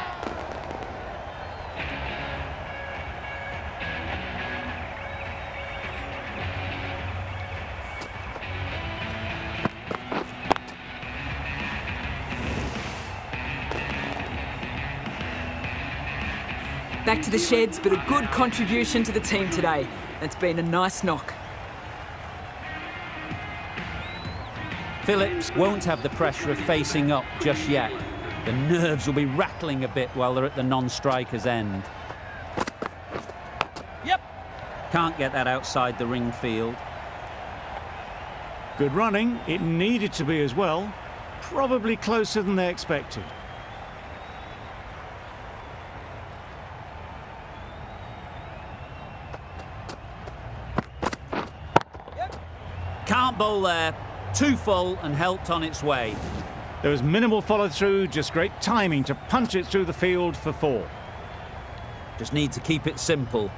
Back to the sheds, but a good contribution to the team today. It's been a nice knock. Phillips won't have the pressure of facing up just yet. The nerves will be rattling a bit while they're at the non-striker's end. Yep. Can't get that outside the ring field. Good running. It needed to be as well. Probably closer than they expected. Smart bowl there. Too full and helped on its way. There was minimal follow-through, just great timing to punch it through the field for 4. Just need to keep it simple.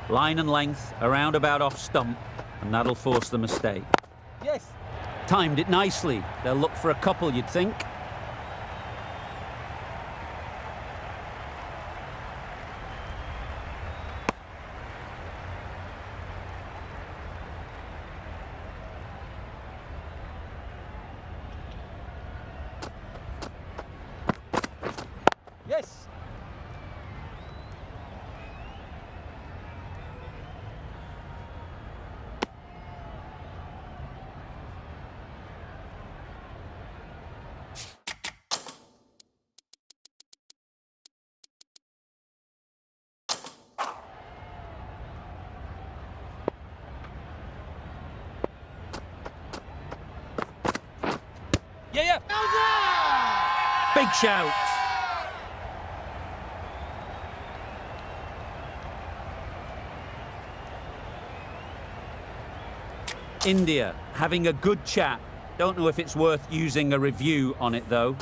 Line and length, around about off stump, and that'll force the mistake. Yes. Timed it nicely. They'll look for a couple, you'd think. Yes. Yeah, yeah. Big shout. India having a good chat. Don't know if it's worth using a review on it though.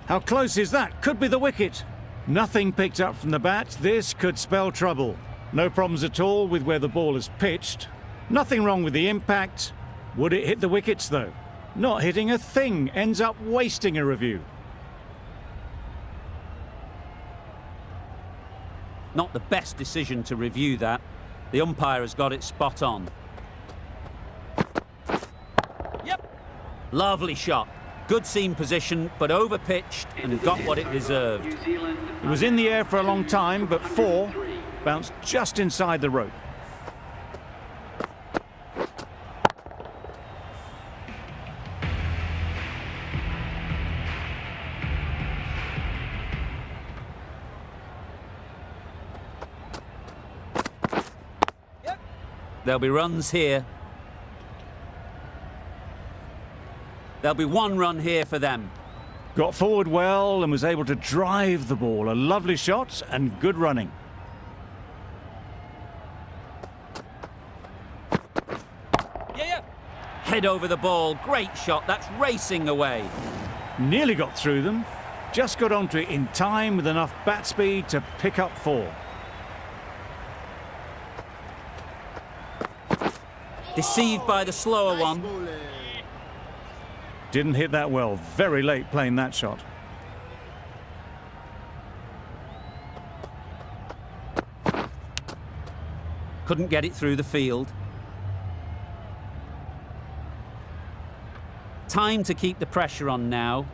How close is that? Could be the wicket. Nothing picked up from the bat. This could spell trouble. No problems at all with where the ball is pitched. Nothing wrong with the impact. Would it hit the wickets though? Not hitting a thing. Ends up wasting a review. Not the best decision to review that. The umpire has got it spot on. Yep. Lovely shot. Good seam position, but over-pitched and got what it deserved. It was in the air for a long time, but 4 bounced just inside the rope. Yep. There'll be runs here. There'll be 1 run here for them. Got forward well and was able to drive the ball. A lovely shot and good running. Yeah, yeah. Head over the ball. Great shot. That's racing away. Nearly got through them. Just got onto it in time with enough bat speed to pick up 4. Deceived by the slower one. Didn't hit that well. Very late playing that shot. Couldn't get it through the field. Time to keep the pressure on now.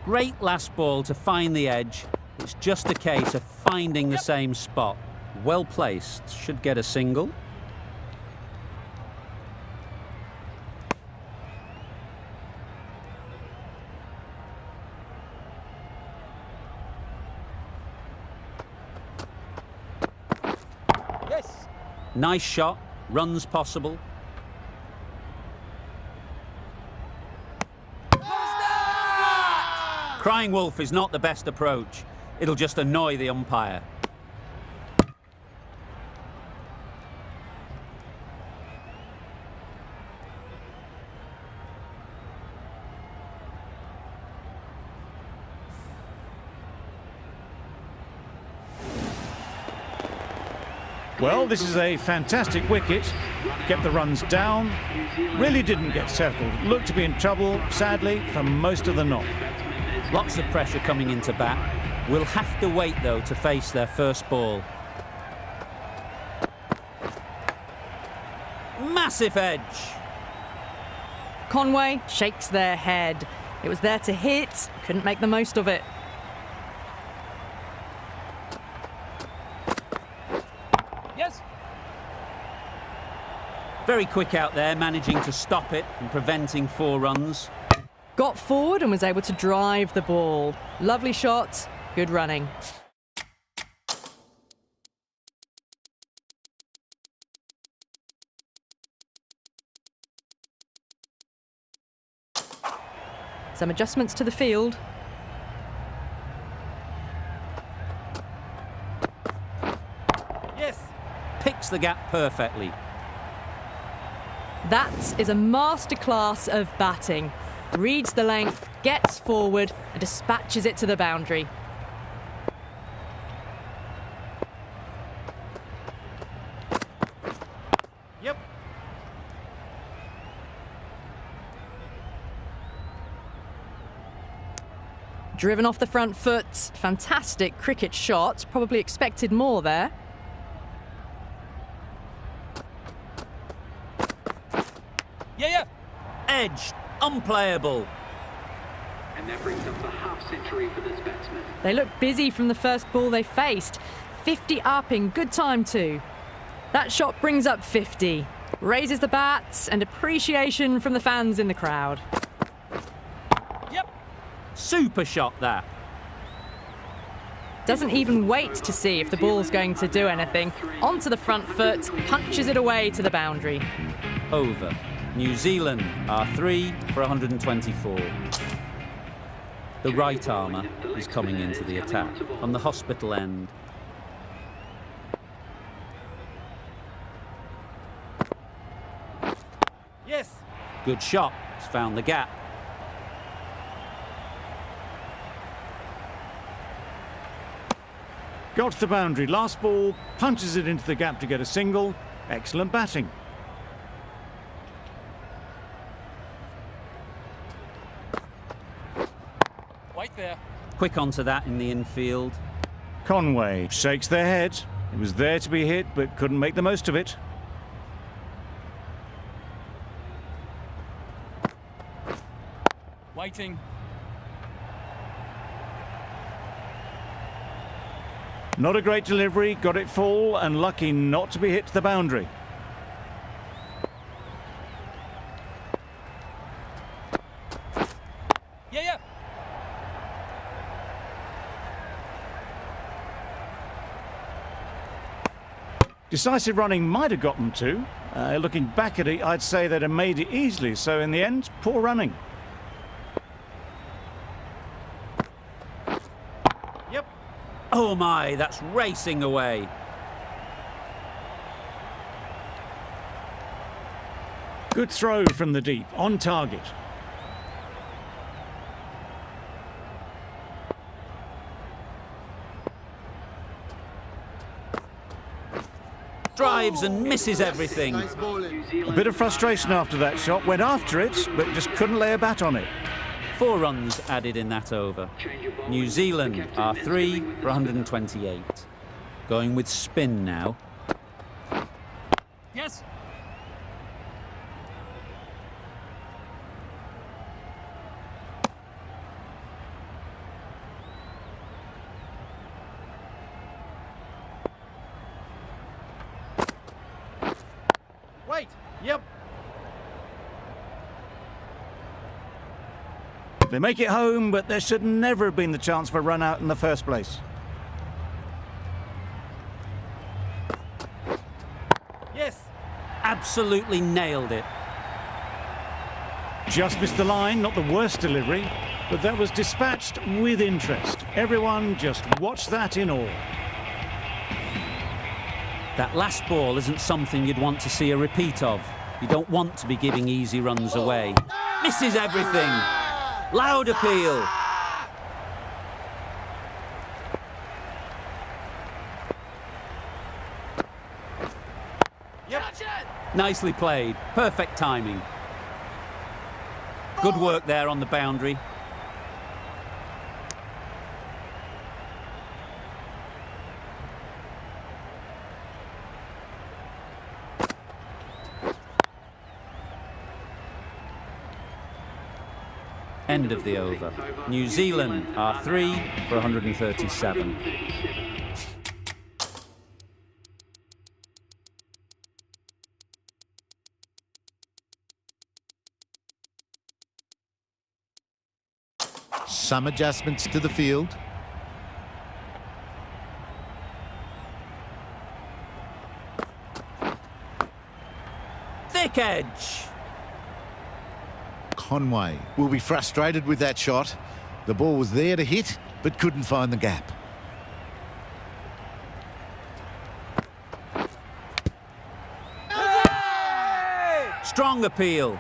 Great last ball to find the edge. It's just a case of finding the same spot. Well placed. Should get a single. Yes. Nice shot. Runs possible. Crying wolf is not the best approach. It'll just annoy the umpire. Well, this is a fantastic wicket. Kept the runs down. Really didn't get settled. Looked to be in trouble, sadly, for most of the knock. Lots of pressure coming into bat. We'll have to wait, though, to face their first ball. Massive edge. Conway shakes their head. It was there to hit, couldn't make the most of it. Very quick out there, managing to stop it and preventing 4 runs. Got forward and was able to drive the ball. Lovely shot, good running. Some adjustments to the field. Yes. Picks the gap perfectly. That is a masterclass of batting. Reads the length, gets forward and dispatches it to the boundary. Yep. Driven off the front foot. Fantastic cricket shot. Probably expected more there. Yeah, yeah. Edged, unplayable. And that brings up the half century for this batsman. They look busy from the first ball they faced. 50 up in good time too. That shot brings up 50. Raises the bats and appreciation from the fans in the crowd. Yep. Super shot that. Doesn't even wait to see if the ball's going to do anything. Onto the front foot, punches it away to the boundary. Over. New Zealand are 3 for 124. The right armour is coming into the attack on the hospital end. Yes. Good shot. It's found the gap. Got to the boundary. Last ball, punches it into the gap to get a single. Excellent batting. Wait there. Quick onto that in the infield. Conway shakes their head. It was there to be hit, but couldn't make the most of it. Waiting. Not a great delivery, got it full and lucky not to be hit to the boundary. Yeah, yeah. Decisive running might have got them to. Looking back at it, I'd say they'd have made it easily, so in the end, poor running. Yep. Oh my, that's racing away. Good throw from the deep, on target. Drives and misses everything. Nice bowling. A bit of frustration after that shot, went after it, but just couldn't lay a bat on it. 4 runs added in that over. New Zealand are 3 for 128. Going with spin now. Yes. Wait. Yep. They make it home, but there should never have been the chance for a run out in the first place. Yes. Absolutely nailed it. Just missed the line, not the worst delivery, but that was dispatched with interest. Everyone just watched that in awe. That last ball isn't something you'd want to see a repeat of. You don't want to be giving easy runs away. Misses everything. Loud appeal. Yep. Nicely played. Perfect timing. Good work there on the boundary. End of the over. New Zealand are 3 for 137. some adjustments to the field. Thick edge. Conway will be frustrated with that shot. The ball was there to hit, but couldn't find the gap. Strong appeal.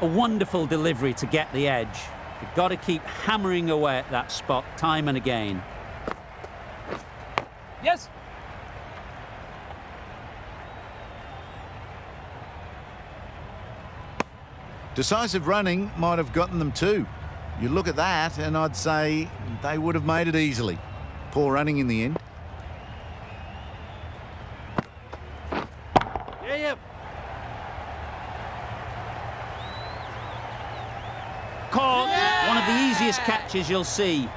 A wonderful delivery to get the edge. You've got to keep hammering away at that spot time and again. Yes. Decisive running might have gotten them too. You look at that and I'd say they would have made it easily. Poor running in the end. Yeah, yeah. Caught. One of the easiest catches you'll see.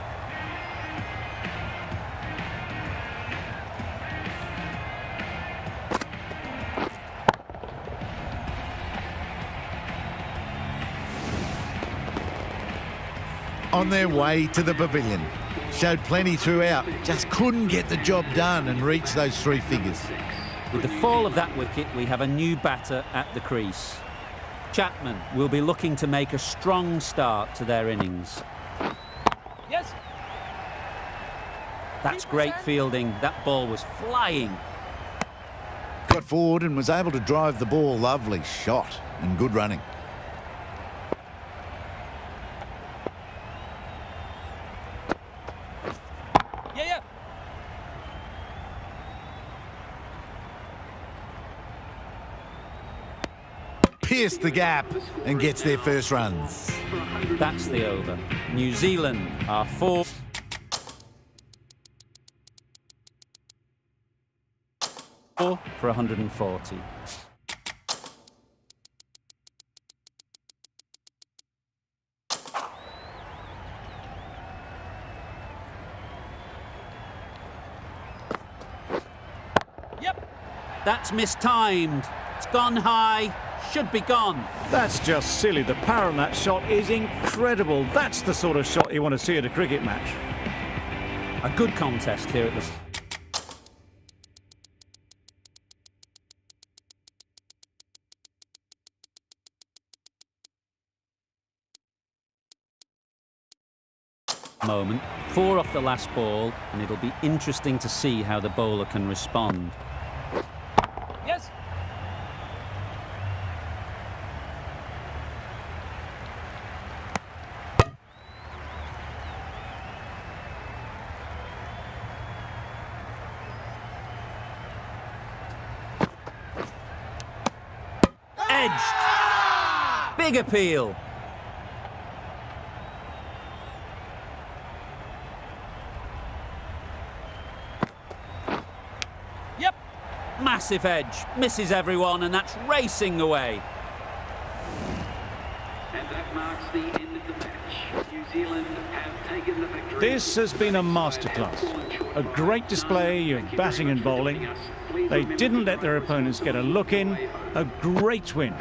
On their way to the pavilion. Showed plenty throughout. Just couldn't get the job done and reach those three figures. With the fall of that wicket, we have a new batter at the crease. Chapman will be looking to make a strong start to their innings. Yes. That's great fielding. That ball was flying. Got forward and was able to drive the ball. Lovely shot and good running. Yeah, yeah. Pierced the gap and gets their first runs. That's the over. New Zealand are 4 for 140. Yep. That's mistimed. It's gone high. Should be gone. That's just silly. The power on that shot is incredible. That's the sort of shot you want to see at a cricket match. A good contest here at the... moment. 4 off the last ball, and it'll be interesting to see how the bowler can respond. Yes. Edged. Big appeal. Yep. Massive edge. Misses everyone, and that's racing away. And that marks the end of the match. New Zealand have taken the victory. This has been a masterclass. A great display of batting and bowling. They didn't let their opponents get a look in. A great win.